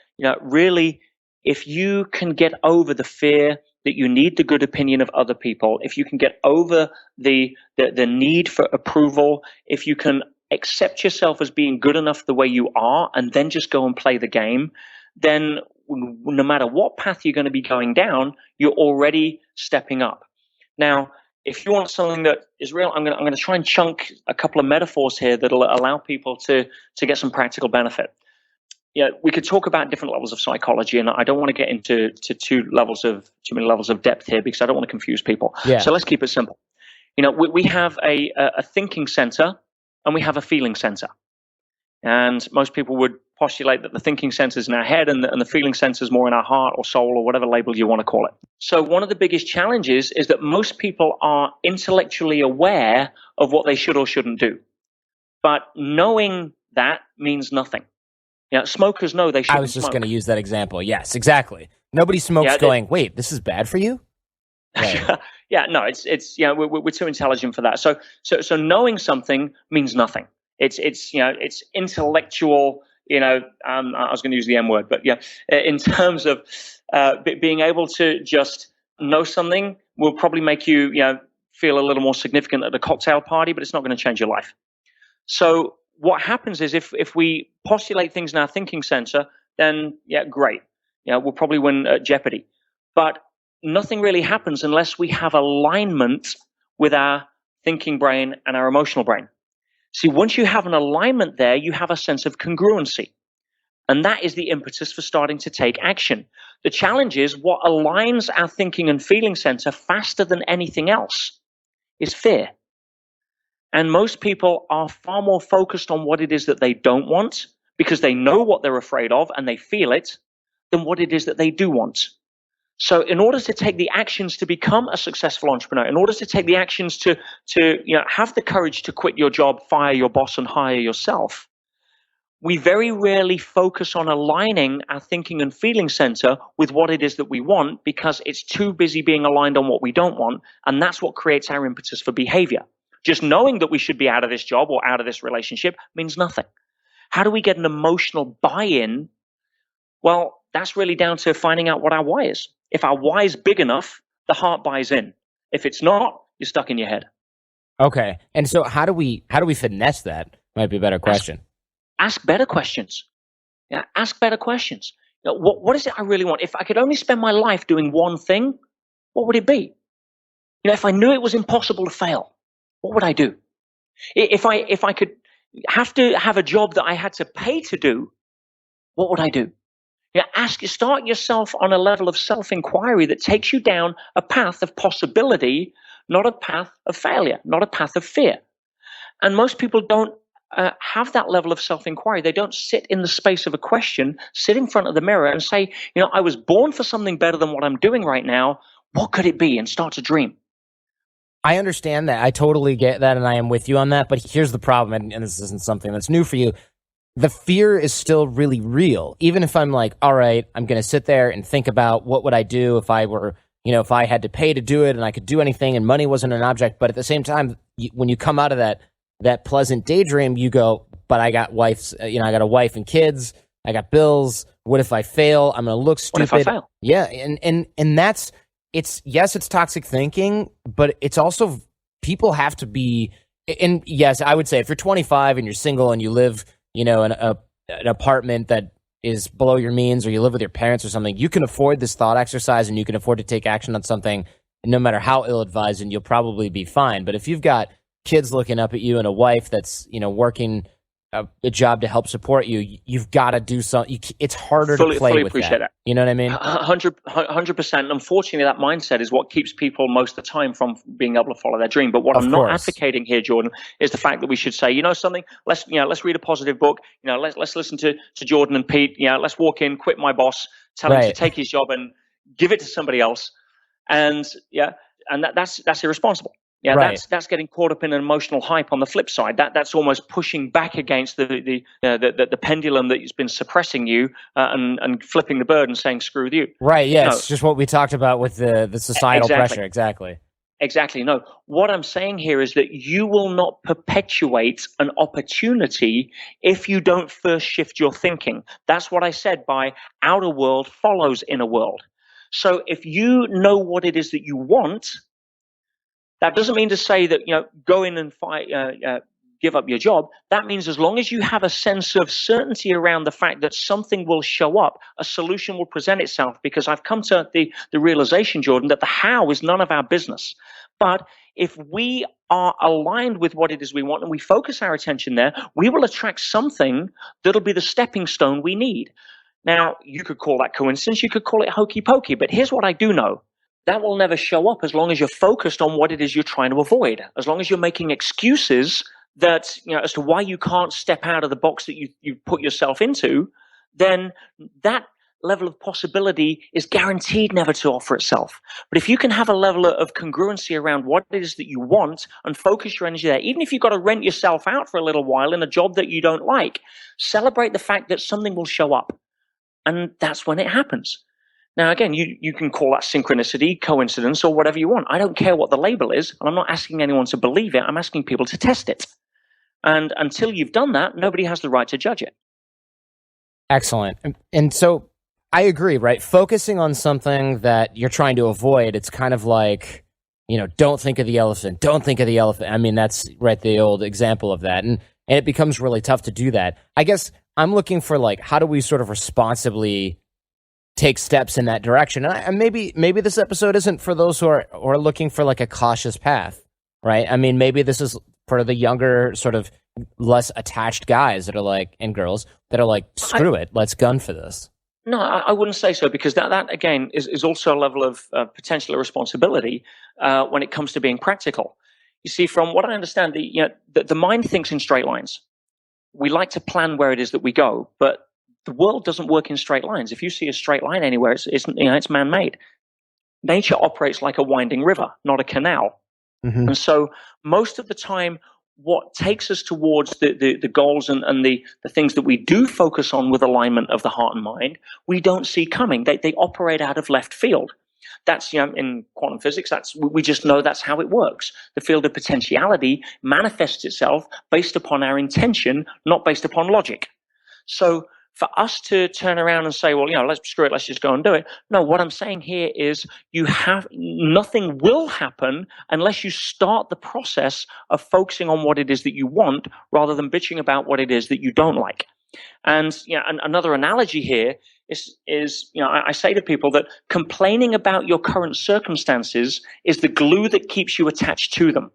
really, if you can get over the fear that you need the good opinion of other people, if you can get over the need for approval, if you can accept yourself as being good enough the way you are and then just go and play the game, then no matter what path you're going to be going down, you're already stepping up. Now, if you want something that is real, I'm going to try and chunk a couple of metaphors here that'll allow people to get some practical benefit. We could talk about different levels of psychology, and I don't want to get into too many levels of depth here because I don't want to confuse people. Yeah. So let's keep it simple. We have a thinking center and we have a feeling center. And most people would postulate that the thinking center is in our head and the feeling center is more in our heart or soul or whatever label you want to call it. So one of the biggest challenges is that most people are intellectually aware of what they should or shouldn't do. But knowing that means nothing. Smokers know they shouldn't smoke. I was just going to use that example. Yes, exactly. Nobody smokes going, wait, this is bad for you? Right. No, it's we're too intelligent for that. So knowing something means nothing. It's intellectual. I was going to use the M word, but in terms of being able to just know something will probably make you feel a little more significant at a cocktail party, but it's not going to change your life. So what happens is if we postulate things in our thinking center, then great. We'll probably win at Jeopardy. But nothing really happens unless we have alignment with our thinking brain and our emotional brain. See, once you have an alignment there, you have a sense of congruency. And that is the impetus for starting to take action. The challenge is what aligns our thinking and feeling center faster than anything else is fear. And most people are far more focused on what it is that they don't want because they know what they're afraid of and they feel it than what it is that they do want. So in order to take the actions to become a successful entrepreneur, in order to take the actions to have the courage to quit your job, fire your boss, and hire yourself, we very rarely focus on aligning our thinking and feeling center with what it is that we want because it's too busy being aligned on what we don't want, and that's what creates our impetus for behavior. Just knowing that we should be out of this job or out of this relationship means nothing. How do we get an emotional buy-in? Well, that's really down to finding out what our why is. If our why is big enough, the heart buys in. If it's not, you're stuck in your head. Okay. And so how do we finesse that? Might be a better question. Ask better questions. Ask better questions. What is it I really want? If I could only spend my life doing one thing, what would it be? If I knew it was impossible to fail, what would I do? If I could have to have a job that I had to pay to do, what would I do? Start yourself on a level of self-inquiry that takes you down a path of possibility, not a path of failure, not a path of fear. And most people don't have that level of self-inquiry. They don't sit in the space of a question, sit in front of the mirror and say, I was born for something better than what I'm doing right now. What could it be? And start to dream. I understand that. I totally get that, and I am with you on that. But here's the problem, and this isn't something that's new for you. The fear is still really real. Even if I'm like, all right, I'm going to sit there and think about what would I do if I were, if I had to pay to do it and I could do anything and money wasn't an object. But at the same time, when you come out of that pleasant daydream, you go, but I got I got a wife and kids. I got bills. What if I fail? I'm going to look stupid. What if I fail? Yeah. And that's, it's toxic thinking, but it's also, people have to be, and yes, I would say if you're 25 and you're single and you live, in an apartment that is below your means, or you live with your parents or something, you can afford this thought exercise and you can afford to take action on something, no matter how ill-advised, and you'll probably be fine. But if you've got kids looking up at you and a wife that's, working a job to help support you, you've got to do something. It's harder to play fully with appreciate that. You know what I mean? 100%. Unfortunately, that mindset is what keeps people most of the time from being able to follow their dream. But what I'm not advocating here, Jordan, is the fact that we should say, you know something, let's read a positive book. Let's listen to Jordan and Pete. Let's walk in, quit my boss, tell him to take his job and give it to somebody else. And that's irresponsible. That's getting caught up in an emotional hype. On the flip side, that's almost pushing back against the pendulum that's been suppressing you and flipping the bird and saying screw you. Right. Yeah. It's just what we talked about with the societal pressure. Exactly. No, what I'm saying here is that you will not perpetuate an opportunity if you don't first shift your thinking. That's what I said by outer world follows inner world. So if you know what it is that you want, that doesn't mean to say that, go in and fight, give up your job. That means as long as you have a sense of certainty around the fact that something will show up, a solution will present itself, because I've come to the realization, Jordan, that the how is none of our business. But if we are aligned with what it is we want and we focus our attention there, we will attract something that'll be the stepping stone we need. Now, you could call that coincidence, you could call it hokey pokey, but here's what I do know. That will never show up as long as you're focused on what it is you're trying to avoid. As long as you're making excuses that, as to why you can't step out of the box that you put yourself into, then that level of possibility is guaranteed never to offer itself. But if you can have a level of congruency around what it is that you want and focus your energy there, even if you've got to rent yourself out for a little while in a job that you don't like, celebrate the fact that something will show up. And that's when it happens. Now, again, you can call that synchronicity, coincidence, or whatever you want. I don't care what the label is, and I'm not asking anyone to believe it. I'm asking people to test it. And until you've done that, nobody has the right to judge it. Excellent. And so I agree, right? Focusing on something that you're trying to avoid, it's kind of like, don't think of the elephant. Don't think of the elephant. I mean, that's the old example of that. And it becomes really tough to do that. I guess I'm looking for how do we sort of responsibly take steps in that direction? And maybe this episode isn't for those who are looking for a cautious path, right? I mean, maybe this is for the younger, sort of less attached guys that are and girls that are screw it, let's gun for this. No, I wouldn't say so, because that again is also a level of potential irresponsibility when it comes to being practical. You see, from what I understand, the mind thinks in straight lines. We like to plan where it is that we go, but the world doesn't work in straight lines. If you see a straight line anywhere, it's man-made. Nature operates like a winding river, not a canal. Mm-hmm. And so most of the time, what takes us towards the goals and the things that we do focus on with alignment of the heart and mind, we don't see coming. They operate out of left field. That's, in quantum physics, we just know that's how it works. The field of potentiality manifests itself based upon our intention, not based upon logic. So for us to turn around and say, well, let's screw it, let's just go and do it. No, what I'm saying here is nothing will happen unless you start the process of focusing on what it is that you want rather than bitching about what it is that you don't like. And another analogy here is I say to people that complaining about your current circumstances is the glue that keeps you attached to them.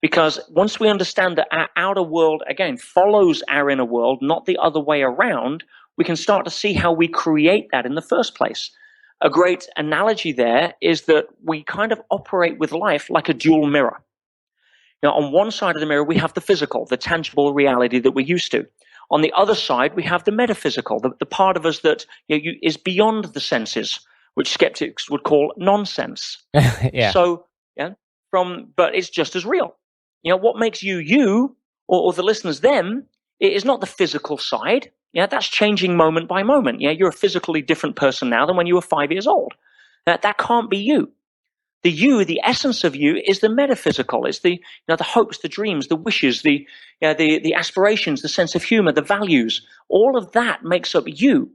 Because once we understand that our outer world, again, follows our inner world, not the other way around, we can start to see how we create that in the first place. A great analogy there is that we kind of operate with life like a dual mirror. On one side of the mirror, we have the physical, the tangible reality that we're used to. On the other side, we have the metaphysical, the part of us that is beyond the senses, which skeptics would call nonsense. Yeah. So, but it's just as real. What makes you, or the listeners them, is not the physical side. That's changing moment by moment. You're a physically different person now than when you were 5 years old. That can't be you. The essence of you is the metaphysical. It's the hopes, the dreams, the wishes, the aspirations, the sense of humor, the values. All of that makes up you.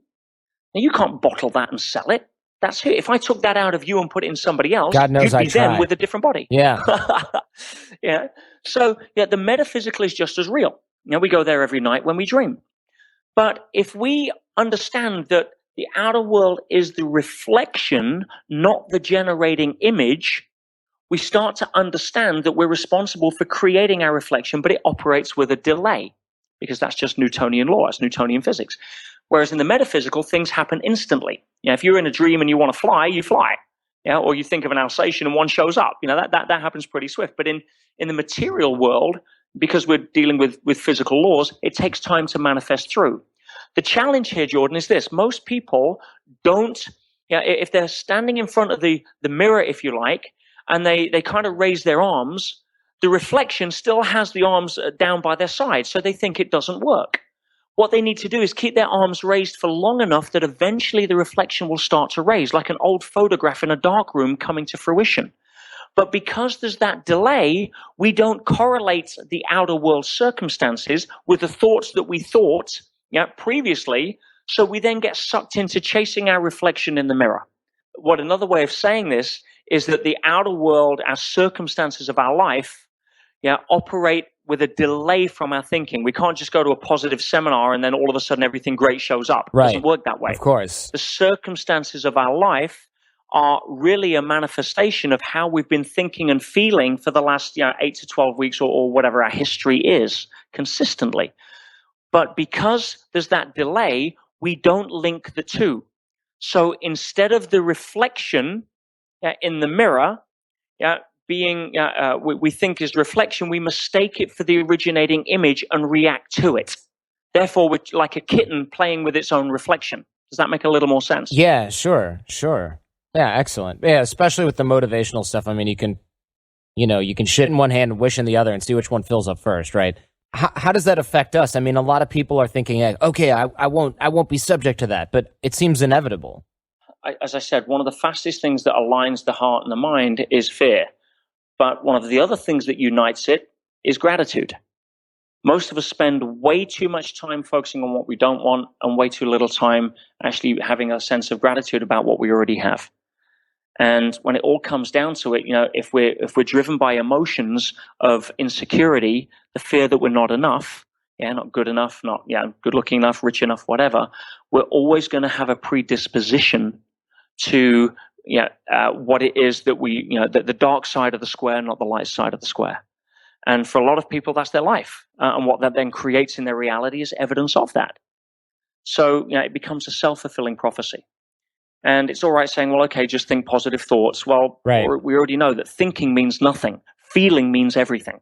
Now, you can't bottle that and sell it. That's who. If I took that out of you and put it in somebody else, God knows you'd be them tried. with a different body. Yeah. Yeah. So the metaphysical is just as real. We go there every night when we dream. But if we understand that the outer world is the reflection, not the generating image, we start to understand that we're responsible for creating our reflection, but it operates with a delay. because that's just Newtonian law, that's Newtonian physics. Whereas in the metaphysical, things happen instantly. If you're in a dream and you want to fly, you fly. Or you think of an Alsatian and one shows up. That happens pretty swift. But in the material world, because we're dealing with physical laws, it takes time to manifest through. The challenge here, Jordan, is this. Most people don't, if they're standing in front of the mirror, if you like, and they kind of raise their arms, the reflection still has the arms down by their side, so they think it doesn't work. What they need to do is keep their arms raised for long enough that eventually the reflection will start to raise, like an old photograph in a dark room coming to fruition. But because there's that delay, we don't correlate the outer world circumstances with the thoughts that we thought previously, so we then get sucked into chasing our reflection in the mirror. What another way of saying this is that the outer world, our circumstances of our life, operate with a delay from our thinking. We can't just go to a positive seminar and then all of a sudden everything great shows up. It doesn't work that way. Of course. The circumstances of our life are really a manifestation of how we've been thinking and feeling for the last 8 to 12 weeks or whatever our history is consistently. But because there's that delay, we don't link the two. So instead of the reflection in the mirror being we think is reflection, we mistake it for the originating image and react to it. Therefore, we're like a kitten playing with its own reflection. Does that make a little more sense? Yeah, sure. Yeah, excellent. Yeah, especially with the motivational stuff. I mean, you can shit in one hand and wish in the other and see which one fills up first, right? How does that affect us? I mean, a lot of people are thinking, okay, I won't be subject to that, but it seems inevitable. As I said, one of the fastest things that aligns the heart and the mind is fear. But one of the other things that unites it is gratitude. Most of us spend way too much time focusing on what we don't want and way too little time actually having a sense of gratitude about what we already have. And when it all comes down to it, if we're driven by emotions of insecurity, the fear that we're not enough, not good enough, not good looking enough, rich enough, whatever, we're always going to have a predisposition to what it is that the dark side of the square, not the light side of the square. And for a lot of people, that's their life. And what that then creates in their reality is evidence of that. So it becomes a self-fulfilling prophecy. And it's all right saying, well, okay, just think positive thoughts. Well, right. We already know that thinking means nothing. Feeling means everything.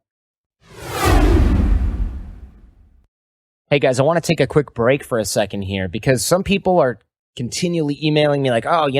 Hey, guys, I want to take a quick break for a second here because some people are continually emailing me like, oh,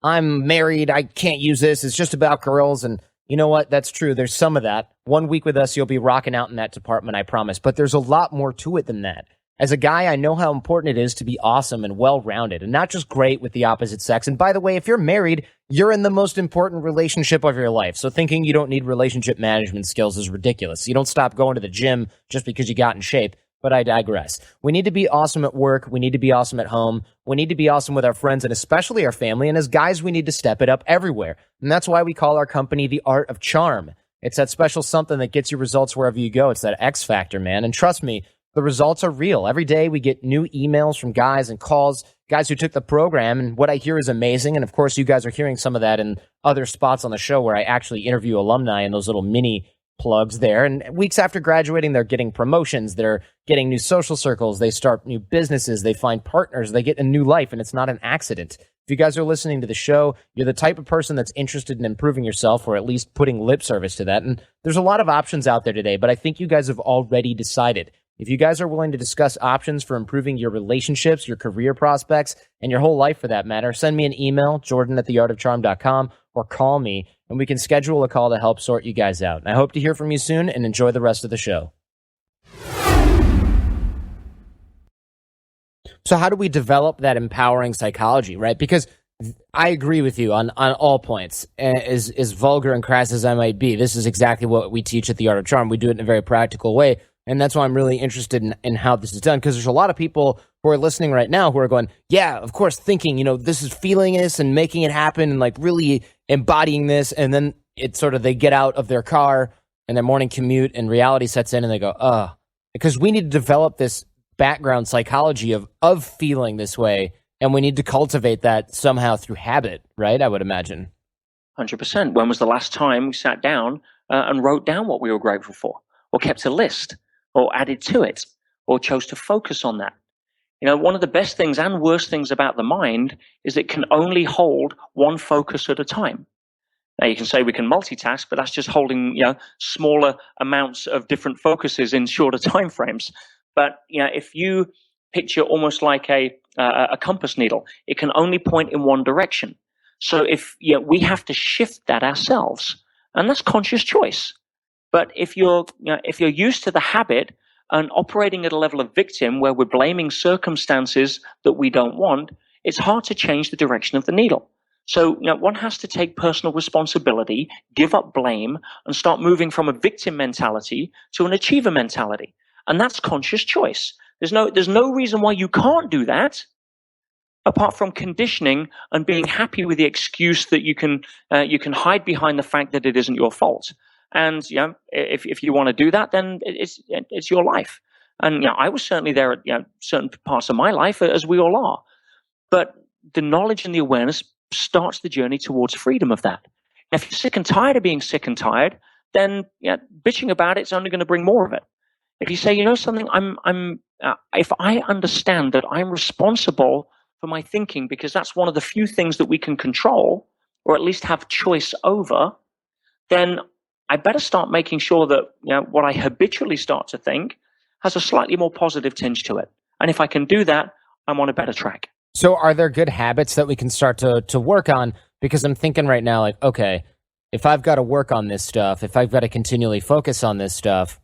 I'm married. I can't use this. It's just about girls. And you know what? That's true. There's some of that. 1 week with us, you'll be rocking out in that department, I promise. But there's a lot more to it than that. As a guy, I know how important it is to be awesome and well-rounded and not just great with the opposite sex. And by the way, if you're married, you're in the most important relationship of your life. So thinking you don't need relationship management skills is ridiculous. You don't stop going to the gym just because you got in shape. But I digress. We need to be awesome at work. We need to be awesome at home. We need to be awesome with our friends and especially our family. And as guys, we need to step it up everywhere. And that's why we call our company The Art of Charm. It's that special something that gets you results wherever you go. It's that X factor, man. And trust me, the results are real. Every day we get new emails from guys and calls, guys who took the program. And what I hear is amazing. And of course, you guys are hearing some of that in other spots on the show where I actually interview alumni in those little mini plugs there. And weeks after graduating, they're getting promotions. They're getting new social circles. They start new businesses. They find partners. They get a new life. And it's not an accident. If you guys are listening to the show, you're the type of person that's interested in improving yourself or at least putting lip service to that. And there's a lot of options out there today, but I think you guys have already decided. If you guys are willing to discuss options for improving your relationships, your career prospects, and your whole life for that matter, send me an email, jordan@theartofcharm.com, or call me, and we can schedule a call to help sort you guys out. And I hope to hear from you soon, and enjoy the rest of the show. So how do we develop that empowering psychology, right? Because I agree with you on all points. As vulgar and crass as I might be, this is exactly what we teach at The Art of Charm. We do it in a very practical way. And that's why I'm really interested in how this is done, because there's a lot of people who are listening right now who are going, yeah, of course, thinking, this is feeling this and making it happen and like really embodying this. And then it's sort of they get out of their car and their morning commute and reality sets in and they go, because we need to develop this background psychology of feeling this way. And we need to cultivate that somehow through habit, right? I would imagine. 100%. When was the last time we sat down and wrote down what we were grateful for or kept a list? Or added to it, or chose to focus on that. One of the best things and worst things about the mind is it can only hold one focus at a time. Now, you can say we can multitask, but that's just holding, smaller amounts of different focuses in shorter time frames. But, if you picture almost like a compass needle, it can only point in one direction. So we have to shift that ourselves, and that's conscious choice. But if you're used to the habit and operating at a level of victim where we're blaming circumstances that we don't want, it's hard to change the direction of the needle. So one has to take personal responsibility, give up blame, and start moving from a victim mentality to an achiever mentality. And that's conscious choice. There's no reason why you can't do that, apart from conditioning and being happy with the excuse that you can hide behind the fact that it isn't your fault. And if you want to do that, then it's your life. And I was certainly there at certain parts of my life, as we all are. But the knowledge and the awareness starts the journey towards freedom of that. And if you're sick and tired of being sick and tired, then bitching about it's only going to bring more of it. If you say, something, if I understand that I'm responsible for my thinking, because that's one of the few things that we can control, or at least have choice over, then I better start making sure that what I habitually start to think has a slightly more positive tinge to it. And if I can do that, I'm on a better track. So are there good habits that we can start to work on? Because I'm thinking right now, like, okay, if I've got to work on this stuff, if I've got to continually focus on this stuff,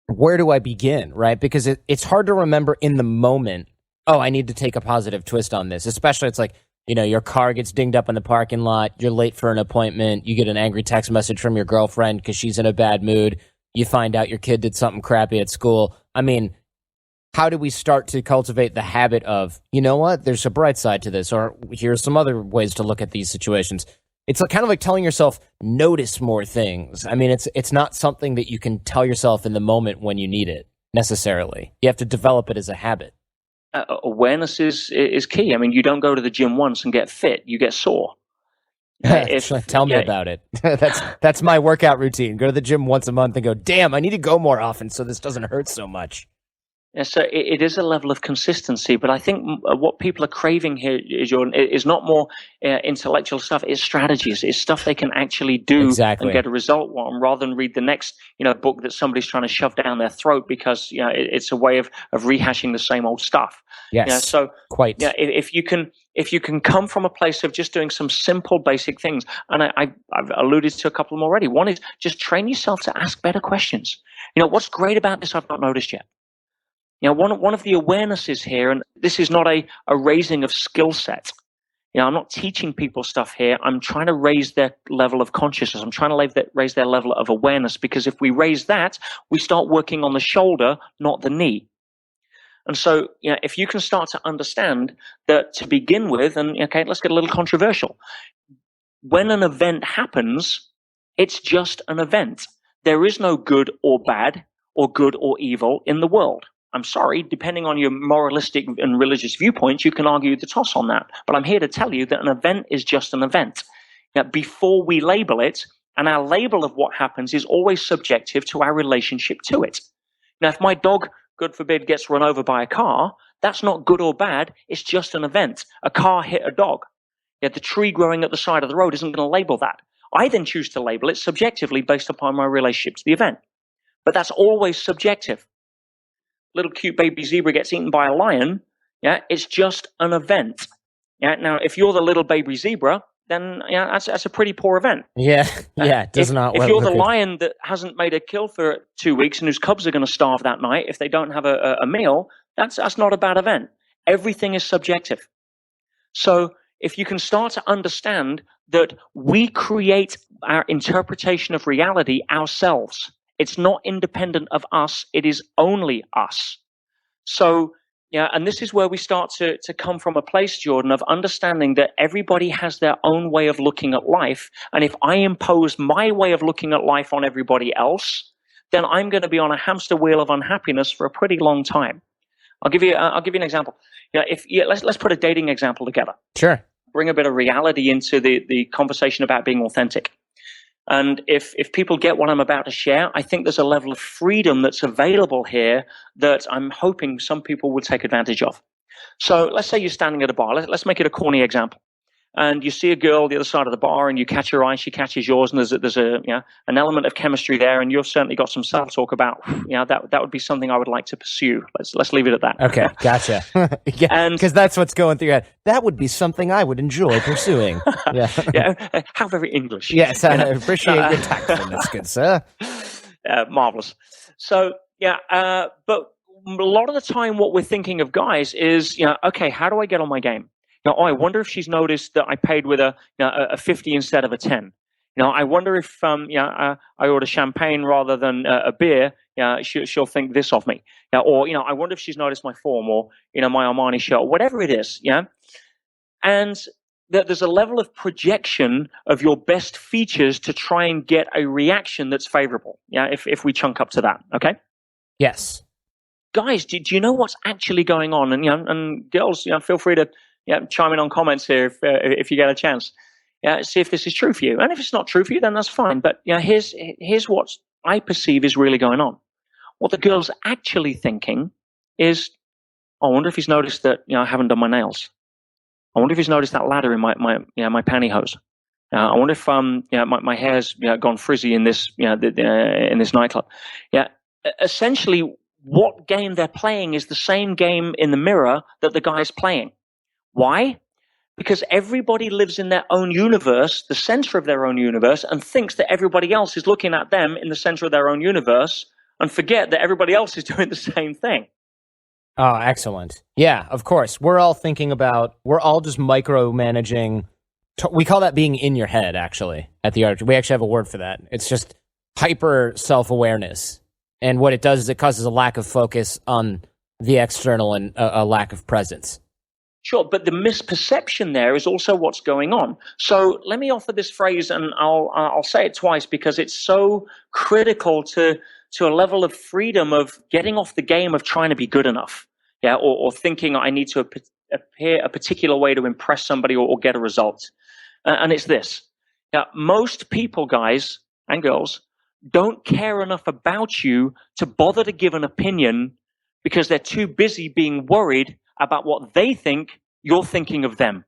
where do I begin, right? Because it's hard to remember in the moment, oh, I need to take a positive twist on this. Especially it's like, your car gets dinged up in the parking lot, you're late for an appointment, you get an angry text message from your girlfriend because she's in a bad mood, you find out your kid did something crappy at school. I mean, how do we start to cultivate the habit of, there's a bright side to this, or here's some other ways to look at these situations? It's kind of like telling yourself, notice more things. I mean, it's not something that you can tell yourself in the moment when you need it, necessarily. You have to develop it as a habit. Awareness is key. I mean, you don't go to the gym once and get fit, you get sore. Tell me about it. That's my workout routine. Go to the gym once a month and go, damn, I need to go more often so this doesn't hurt so much. Yeah, so it is a level of consistency, but I think what people are craving here is not more intellectual stuff. It's strategies. It's stuff they can actually do and get a result on, rather than read the next book that somebody's trying to shove down their throat because it's a way of rehashing the same old stuff. Yes, so quite. If you can come from a place of just doing some simple, basic things, and I've alluded to a couple of them already. One is just train yourself to ask better questions. What's great about this I've not noticed yet. One of the awarenesses here, and this is not a raising of skill set. I'm not teaching people stuff here. I'm trying to raise their level of consciousness. I'm trying to raise their level of awareness, because if we raise that, we start working on the shoulder, not the knee. And so, if you can start to understand that to begin with, and okay, let's get a little controversial. When an event happens, it's just an event. There is no good or bad or good or evil in the world. I'm sorry, depending on your moralistic and religious viewpoints, you can argue the toss on that. But I'm here to tell you that an event is just an event. Before we label it, and our label of what happens is always subjective to our relationship to it. Now, if my dog, God forbid, gets run over by a car, that's not good or bad. It's just an event. A car hit a dog. The tree growing at the side of the road isn't going to label that. I then choose to label it subjectively based upon my relationship to the event. But that's always subjective. Little cute baby zebra gets eaten by a lion, it's just an event. Now, if you're the little baby zebra, then that's a pretty poor event. It does not work. If you're the lion that hasn't made a kill for 2 weeks and whose cubs are going to starve that night if they don't have a meal, that's not a bad event. Everything is subjective. So if you can start to understand that we create our interpretation of reality ourselves. It's not independent of us. It is only us. So, and this is where we start to come from a place, Jordan, of understanding that everybody has their own way of looking at life. And if I impose my way of looking at life on everybody else, then I'm going to be on a hamster wheel of unhappiness for a pretty long time. I'll give you an example. Let's put a dating example together. Sure. Bring a bit of reality into the conversation about being authentic. And if people get what I'm about to share, I think there's a level of freedom that's available here that I'm hoping some people will take advantage of. So let's say you're standing at a bar. Let's make it a corny example. And you see a girl on the other side of the bar, and you catch her eye, she catches yours, and there's an element of chemistry there, and you've certainly got some self-talk about, that would be something I would like to pursue. Let's leave it at that. Okay, gotcha. Yeah, because that's what's going through your head. That would be something I would enjoy pursuing. Yeah, yeah. How very English. Yes, I appreciate your tactfulness, good sir. Marvelous. So but a lot of the time, what we're thinking of, guys, is okay, how do I get on my game? I wonder if she's noticed that I paid with a 50 instead of a 10. I wonder if I order champagne rather than a beer. She'll think this of me. Or I wonder if she's noticed my form, or my Armani shirt, or whatever it is. And that there's a level of projection of your best features to try and get a reaction that's favorable. If we chunk up to that, okay? Yes. Guys, do you know what's actually going on? And girls, feel free to chime in on comments here if you get a chance. See if this is true for you. And if it's not true for you, then that's fine. But here's what I perceive is really going on. What the girl's actually thinking is, I wonder if he's noticed that I haven't done my nails. I wonder if he's noticed that ladder in my pantyhose. I wonder if my hair's gone frizzy in this in this nightclub. Essentially, what game they're playing is the same game in the mirror that the guy's playing. Why? Because everybody lives in their own universe, the center of their own universe, and thinks that everybody else is looking at them in the center of their own universe, and forget that everybody else is doing the same thing. Oh, excellent. Yeah, of course. We're all just micromanaging. We call that being in your head, actually, at the Art. We actually have a word for that. It's just hyper self-awareness. And what it does is it causes a lack of focus on the external and a lack of presence. Sure, but the misperception there is also what's going on. So let me offer this phrase, and I'll say it twice because it's so critical to a level of freedom of getting off the game of trying to be good enough, or thinking I need to appear a particular way to impress somebody or get a result. And it's this. Most people, guys and girls, don't care enough about you to bother to give an opinion because they're too busy being worried about what they think you're thinking of them.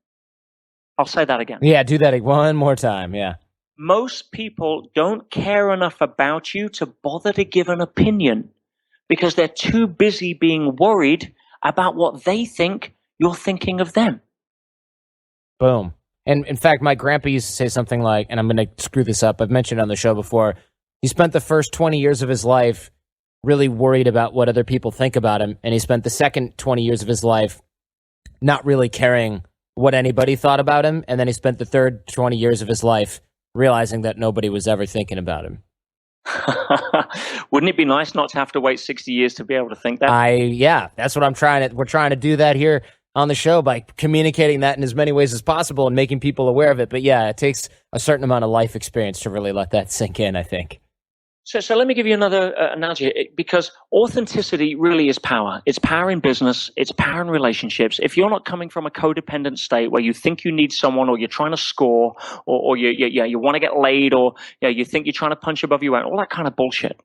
I'll say that again. Yeah, do that one more time, yeah. Most people don't care enough about you to bother to give an opinion because they're too busy being worried about what they think you're thinking of them. Boom. And in fact, my grandpa used to say something like, and I'm going to screw this up, I've mentioned it on the show before, he spent the first 20 years of his life really worried about what other people think about him, and he spent the second 20 years of his life not really caring what anybody thought about him, and then he spent the third 20 years of his life realizing that nobody was ever thinking about him. Wouldn't it be nice not to have to wait 60 years to be able to think that? Yeah, that's what we're trying to do that here on the show by communicating that in as many ways as possible and making people aware of it. But yeah, it takes a certain amount of life experience to really let that sink in, I think. So let me give you another analogy, because authenticity really is power. It's power in business. It's power in relationships. If you're not coming from a codependent state where you think you need someone, or you're trying to score, or you want to get laid, or you think you're trying to punch above your weight, all that kind of bullshit.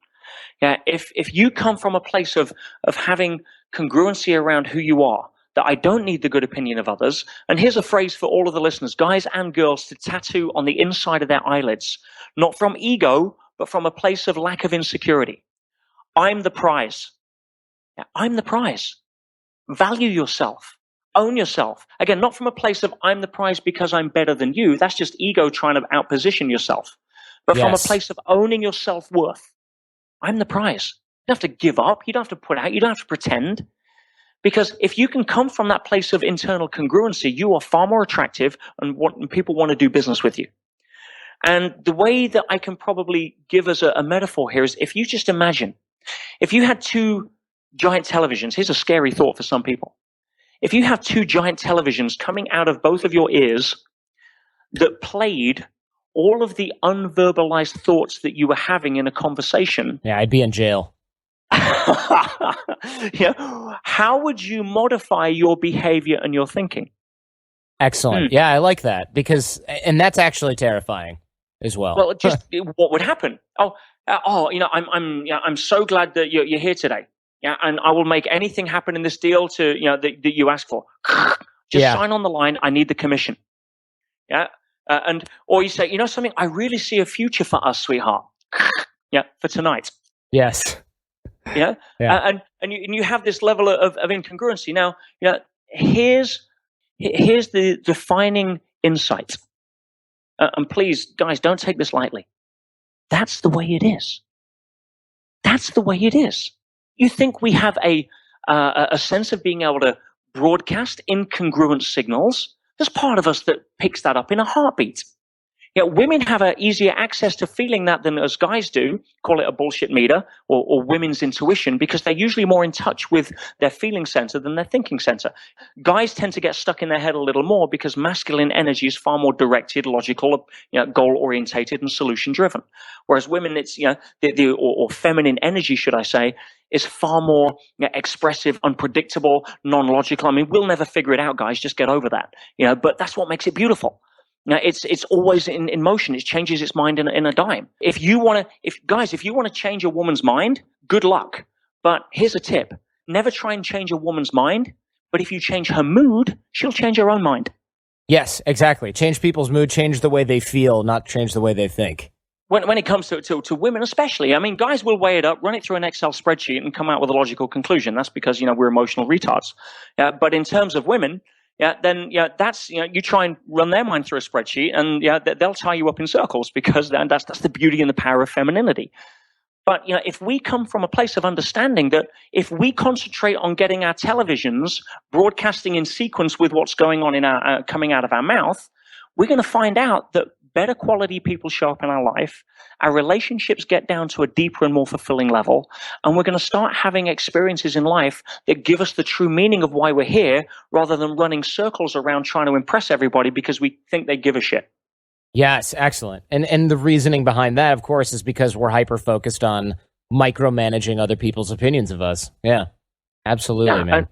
If you come from a place of having congruency around who you are, that I don't need the good opinion of others. And here's a phrase for all of the listeners, guys and girls, to tattoo on the inside of their eyelids, not from ego, but from a place of lack of insecurity. I'm the prize. I'm the prize. Value yourself. Own yourself. Again, not from a place of I'm the prize because I'm better than you. That's just ego trying to outposition yourself. But from a place of owning your self-worth. I'm the prize. You don't have to give up. You don't have to put out. You don't have to pretend. Because if you can come from that place of internal congruency, you are far more attractive, and people want to do business with you. And the way that I can probably give as a metaphor here is, if you just imagine, if you had two giant televisions, here's a scary thought for some people. If you have two giant televisions coming out of both of your ears that played all of the unverbalized thoughts that you were having in a conversation. Yeah, I'd be in jail. How would you modify your behavior and your thinking? Excellent. Yeah, I like that, and that's actually terrifying. as well. Well, just what would happen? I'm so glad that you're here today. Yeah, and I will make anything happen in this deal that you ask for. Just sign on the line. I need the commission. Yeah, or you say, something. I really see a future for us, sweetheart. Yeah, for tonight. Yes. Yeah, and you have this level of incongruency. Now, here's the defining insight. And please, guys, don't take this lightly. That's the way it is. That's the way it is. You think we have a sense of being able to broadcast incongruent signals? There's part of us that picks that up in a heartbeat. Women have an easier access to feeling that than us guys do. Call it a bullshit meter or women's intuition, because they're usually more in touch with their feeling center than their thinking center. Guys tend to get stuck in their head a little more because masculine energy is far more directed, logical, goal orientated, and solution driven. Whereas women, it's or feminine energy, should I say, is far more expressive, unpredictable, non-logical. I mean, we'll never figure it out, guys. Just get over that. But that's what makes it beautiful. Now, it's always in motion. It changes its mind in a dime. If you want to change a woman's mind, good luck. But here's a tip. Never try and change a woman's mind. But if you change her mood, she'll change her own mind. Yes, exactly. Change people's mood, change the way they feel, not change the way they think. When it comes to women especially, I mean, guys will weigh it up, run it through an Excel spreadsheet, and come out with a logical conclusion. That's because, we're emotional retards. But in terms of women, that's, you try and run their mind through a spreadsheet, and they'll tie you up in circles, because that's the beauty and the power of femininity. But if we come from a place of understanding that if we concentrate on getting our televisions broadcasting in sequence with what's going on in our coming out of our mouth, we're going to find out that better quality people show up in our life, our relationships get down to a deeper and more fulfilling level, and we're going to start having experiences in life that give us the true meaning of why we're here, rather than running circles around trying to impress everybody because we think they give a shit. Yes, excellent. And the reasoning behind that, of course, is because we're hyper-focused on micromanaging other people's opinions of us. Yeah, absolutely, man.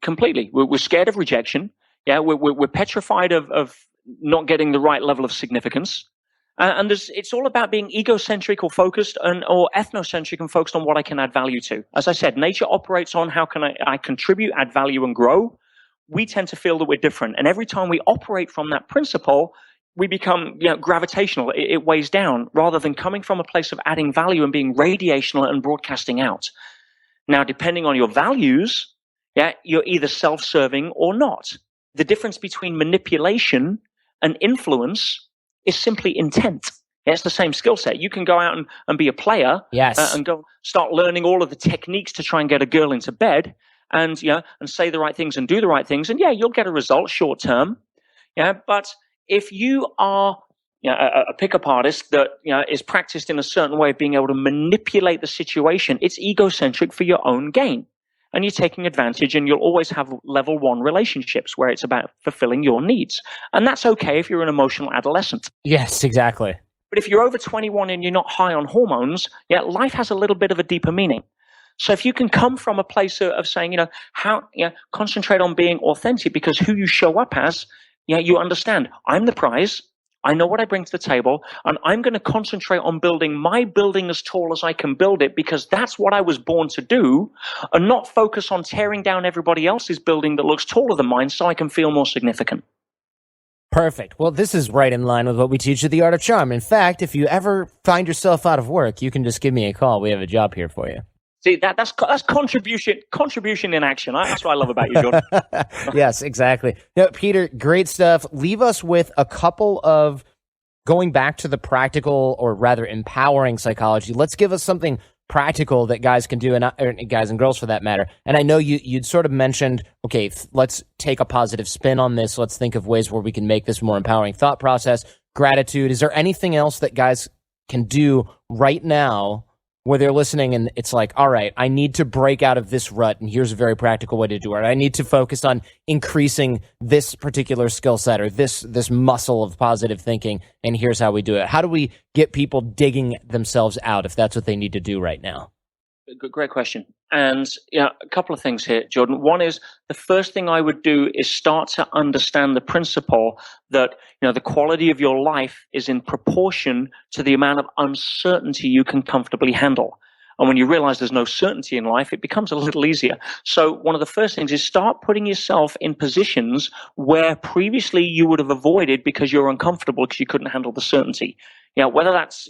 Completely. We're scared of rejection. Yeah, we're petrified of not getting the right level of significance. And it's all about being egocentric or focused or ethnocentric and focused on what I can add value to. As I said, nature operates on how can I contribute, add value, and grow. We tend to feel that we're different. And every time we operate from that principle, we become gravitational. It weighs down, rather than coming from a place of adding value and being radiational and broadcasting out. Now, depending on your values, you're either self-serving or not. The difference between manipulation and influence is simply intent. It's the same skill set. You can go out and be a player, and go start learning all of the techniques to try and get a girl into bed, and say the right things and do the right things, and you'll get a result short term. But if you are a pickup artist that is practiced in a certain way of being able to manipulate the situation, it's egocentric for your own gain. And you're taking advantage, and you'll always have level 1 relationships where it's about fulfilling your needs. And that's okay if you're an emotional adolescent. Yes, exactly. But if you're over 21 and you're not high on hormones, life has a little bit of a deeper meaning. So if you can come from a place of saying, concentrate on being authentic, because who you show up as, you understand, I'm the prize. I know what I bring to the table, and I'm going to concentrate on building my building as tall as I can build it, because that's what I was born to do, and not focus on tearing down everybody else's building that looks taller than mine so I can feel more significant. Perfect. Well, this is right in line with what we teach at The Art of Charm. In fact, if you ever find yourself out of work, you can just give me a call. We have a job here for you. See, that's contribution in action. That's what I love about you, Jordan. Yes, exactly. Now, Peter, great stuff. Leave us with a couple of, going back to the practical, or rather empowering psychology. Let's give us something practical that guys can do, and guys and girls for that matter. And I know you'd sort of mentioned, okay, let's take a positive spin on this. Let's think of ways where we can make this more empowering thought process. Gratitude. Is there anything else that guys can do right now where they're listening and it's like, all right, I need to break out of this rut, and here's a very practical way to do it. I need to focus on increasing this particular skill set, or this muscle of positive thinking, and here's how we do it. How do we get people digging themselves out if that's what they need to do right now? Great question. And a couple of things here, Jordan. One is the first thing I would do is start to understand the principle that the quality of your life is in proportion to the amount of uncertainty you can comfortably handle. And when you realize there's no certainty in life, it becomes a little easier. So one of the first things is start putting yourself in positions where previously you would have avoided because you're uncomfortable because you couldn't handle the certainty. Whether that's,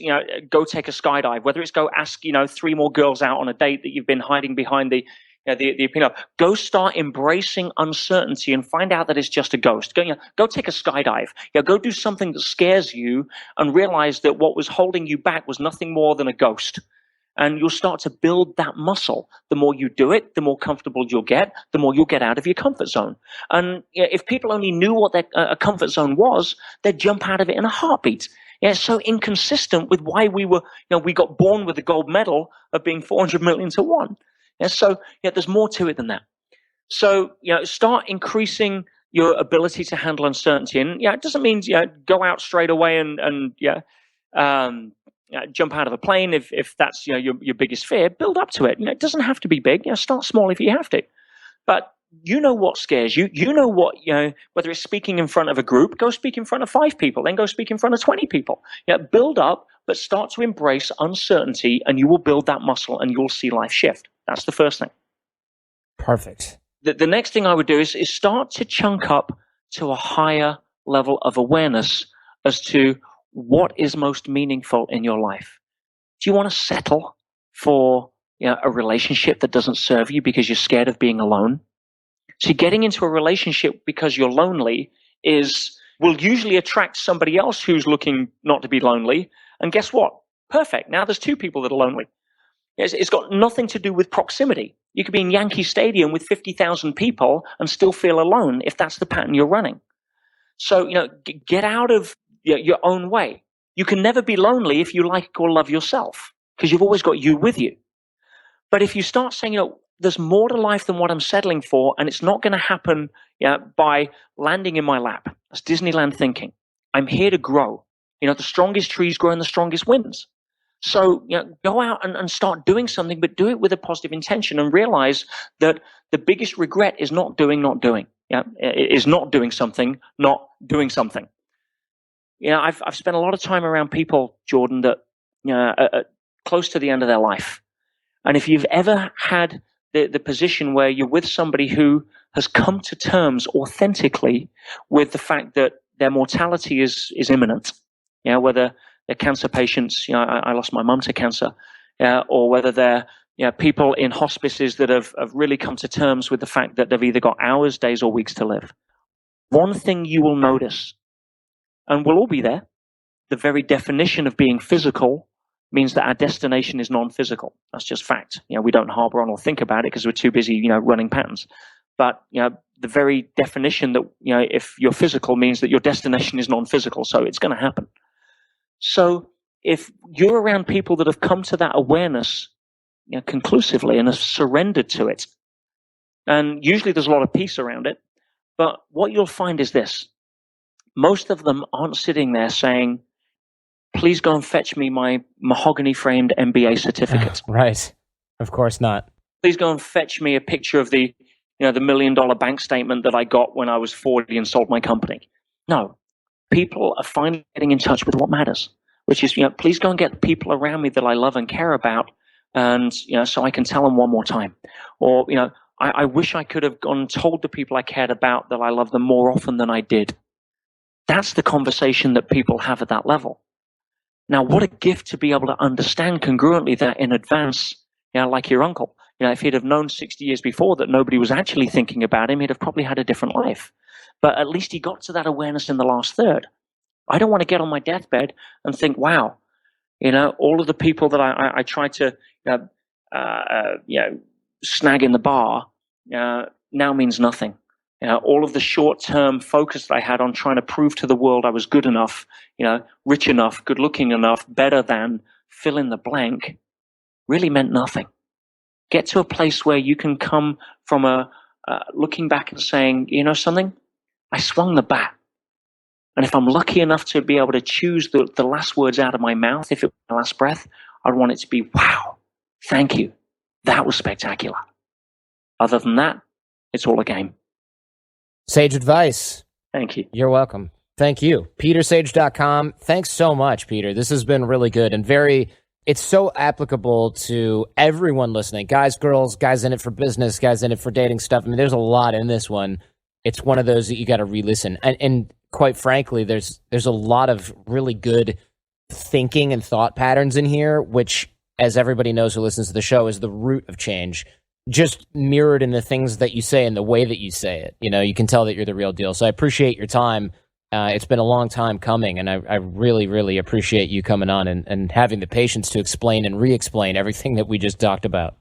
go take a skydive, whether it's go ask, 3 more girls out on a date that you've been hiding behind the opinion of, go start embracing uncertainty and find out that it's just a ghost. Go take a skydive. Go do something that scares you and realize that what was holding you back was nothing more than a ghost. And you'll start to build that muscle. The more you do it, the more comfortable you'll get, the more you'll get out of your comfort zone. And if people only knew what a comfort zone was, they'd jump out of it in a heartbeat. It's so inconsistent with why we got born with the gold medal of being 400 million to 1. So there's more to it than that. So, start increasing your ability to handle uncertainty. And it doesn't mean, go out straight away and jump out of a plane if that's, your biggest fear. Build up to it. It doesn't have to be big. Start small if you have to. But what scares you. What, whether it's speaking in front of a group, go speak in front of 5 people, then go speak in front of 20 people. Build up, but start to embrace uncertainty, and you will build that muscle and you'll see life shift. That's the first thing. Perfect. The next thing I would do is start to chunk up to a higher level of awareness as to what is most meaningful in your life. Do you want to settle for a relationship that doesn't serve you because you're scared of being alone? See, getting into a relationship because you're lonely will usually attract somebody else who's looking not to be lonely. And guess what? Perfect. Now there's 2 people that are lonely. It's got nothing to do with proximity. You could be in Yankee Stadium with 50,000 people and still feel alone if that's the pattern you're running. So, get out of your own way. You can never be lonely if you like or love yourself because you've always got you with you. But if you start saying, there's more to life than what I'm settling for, and it's not going to happen by landing in my lap. That's Disneyland thinking. I'm here to grow. The strongest trees grow in the strongest winds. So go out and start doing something, but do it with a positive intention and realize that the biggest regret is not doing. Is not doing something, not doing something. I've spent a lot of time around people, Jordan, that are close to the end of their life. And if you've ever had the position where you're with somebody who has come to terms authentically with the fact that their mortality is imminent, whether they're cancer patients, I lost my mum to cancer, or whether they're people in hospices that have really come to terms with the fact that they've either got hours, days, or weeks to live. One thing you will notice, and we'll all be there, the very definition of being physical means that our destination is non-physical. That's just fact. We don't harbor on or think about it because we're too busy, running patterns. But, the very definition that, if you're physical means that your destination is non-physical. So it's going to happen. So if you're around people that have come to that awareness conclusively and have surrendered to it, and usually there's a lot of peace around it, but what you'll find is this. Most of them aren't sitting there saying, please go and fetch me my mahogany-framed MBA certificate. Right. Of course not. Please go and fetch me a picture of the $1 million bank statement that I got when I was 40 and sold my company. No. People are finally getting in touch with what matters, which is, please go and get the people around me that I love and care about, and, so I can tell them one more time. Or, I wish I could have gone and told the people I cared about that I love them more often than I did. That's the conversation that people have at that level. Now, what a gift to be able to understand congruently that in advance, like your uncle. If he'd have known 60 years before that nobody was actually thinking about him, he'd have probably had a different life. But at least he got to that awareness in the last third. I don't want to get on my deathbed and think, wow, all of the people that I tried to, snag in the bar now means nothing. All of the short-term focus that I had on trying to prove to the world I was good enough, rich enough, good-looking enough, better than, fill in the blank, really meant nothing. Get to a place where you can come from looking back and saying, something? I swung the bat. And if I'm lucky enough to be able to choose the last words out of my mouth, if it was my last breath, I'd want it to be, wow, thank you. That was spectacular. Other than that, it's all a game. Sage advice. Thank you. You're welcome. Thank you. PeterSage.com. Thanks so much, Peter. This has been really good and it's so applicable to everyone listening. Guys, girls, guys in it for business, guys in it for dating stuff. I mean, there's a lot in this one. It's one of those that you got to re-listen. And quite frankly, there's a lot of really good thinking and thought patterns in here, which, as everybody knows who listens to the show, is the root of change. Just mirrored in the things that you say and the way that you say it. You know, you can tell that you're the real deal. So I appreciate your time. It's been a long time coming, and I really, really appreciate you coming on and having the patience to explain and re-explain everything that we just talked about.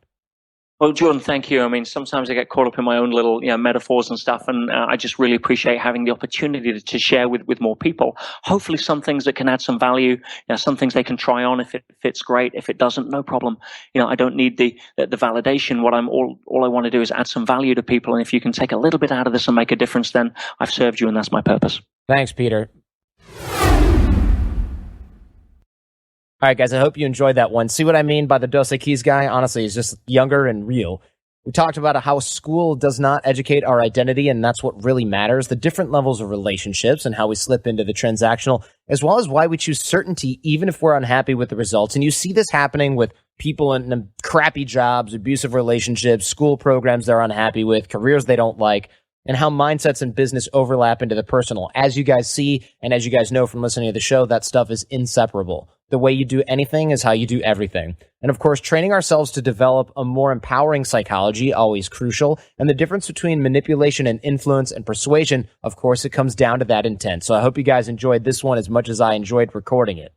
Well, Jordan, thank you. I mean, sometimes I get caught up in my own little metaphors and stuff, and I just really appreciate having the opportunity to share with more people. Hopefully some things that can add some value, some things they can try on. If it fits, great. If it doesn't, no problem. I don't need the validation. What all I want to do is add some value to people, and if you can take a little bit out of this and make a difference, then I've served you, and that's my purpose. Thanks, Peter. All right, guys, I hope you enjoyed that one. See what I mean by the Dos Equis guy? Honestly, he's just younger and real. We talked about how school does not educate our identity, and that's what really matters, the different levels of relationships and how we slip into the transactional, as well as why we choose certainty even if we're unhappy with the results. And you see this happening with people in crappy jobs, abusive relationships, school programs they're unhappy with, careers they don't like, and how mindsets and business overlap into the personal. As you guys see, and as you guys know from listening to the show, that stuff is inseparable. The way you do anything is how you do everything. And of course, training ourselves to develop a more empowering psychology, always crucial. And the difference between manipulation and influence and persuasion, of course, it comes down to that intent. So I hope you guys enjoyed this one as much as I enjoyed recording it.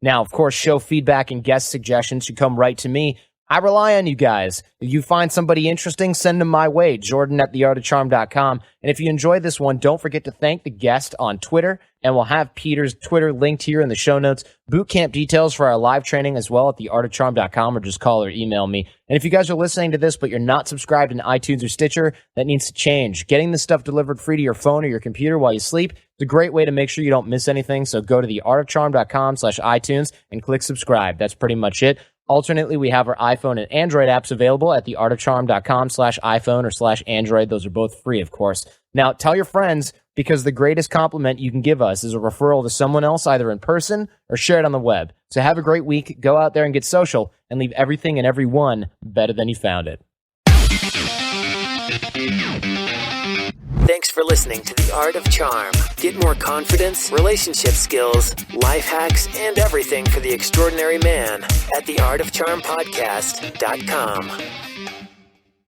Now, of course, show feedback and guest suggestions should come right to me. I rely on you guys. If you find somebody interesting, send them my way, Jordan@theartofcharm.com. And if you enjoyed this one, don't forget to thank the guest on Twitter, and we'll have Peter's Twitter linked here in the show notes. Bootcamp details for our live training as well at theartofcharm.com, or just call or email me. And if you guys are listening to this, but you're not subscribed in iTunes or Stitcher, that needs to change. Getting this stuff delivered free to your phone or your computer while you sleep is a great way to make sure you don't miss anything. So go to theartofcharm.com/iTunes and click subscribe. That's pretty much it. Alternately, we have our iPhone and Android apps available at theartofcharm.com/iPhone or /Android. Those are both free, of course. Now, tell your friends, because the greatest compliment you can give us is a referral to someone else, either in person or share it on the web. So have a great week. Go out there and get social and leave everything and everyone better than you found it. Thanks for listening to The Art of Charm. Get more confidence, relationship skills, life hacks, and everything for the extraordinary man at theartofcharmpodcast.com.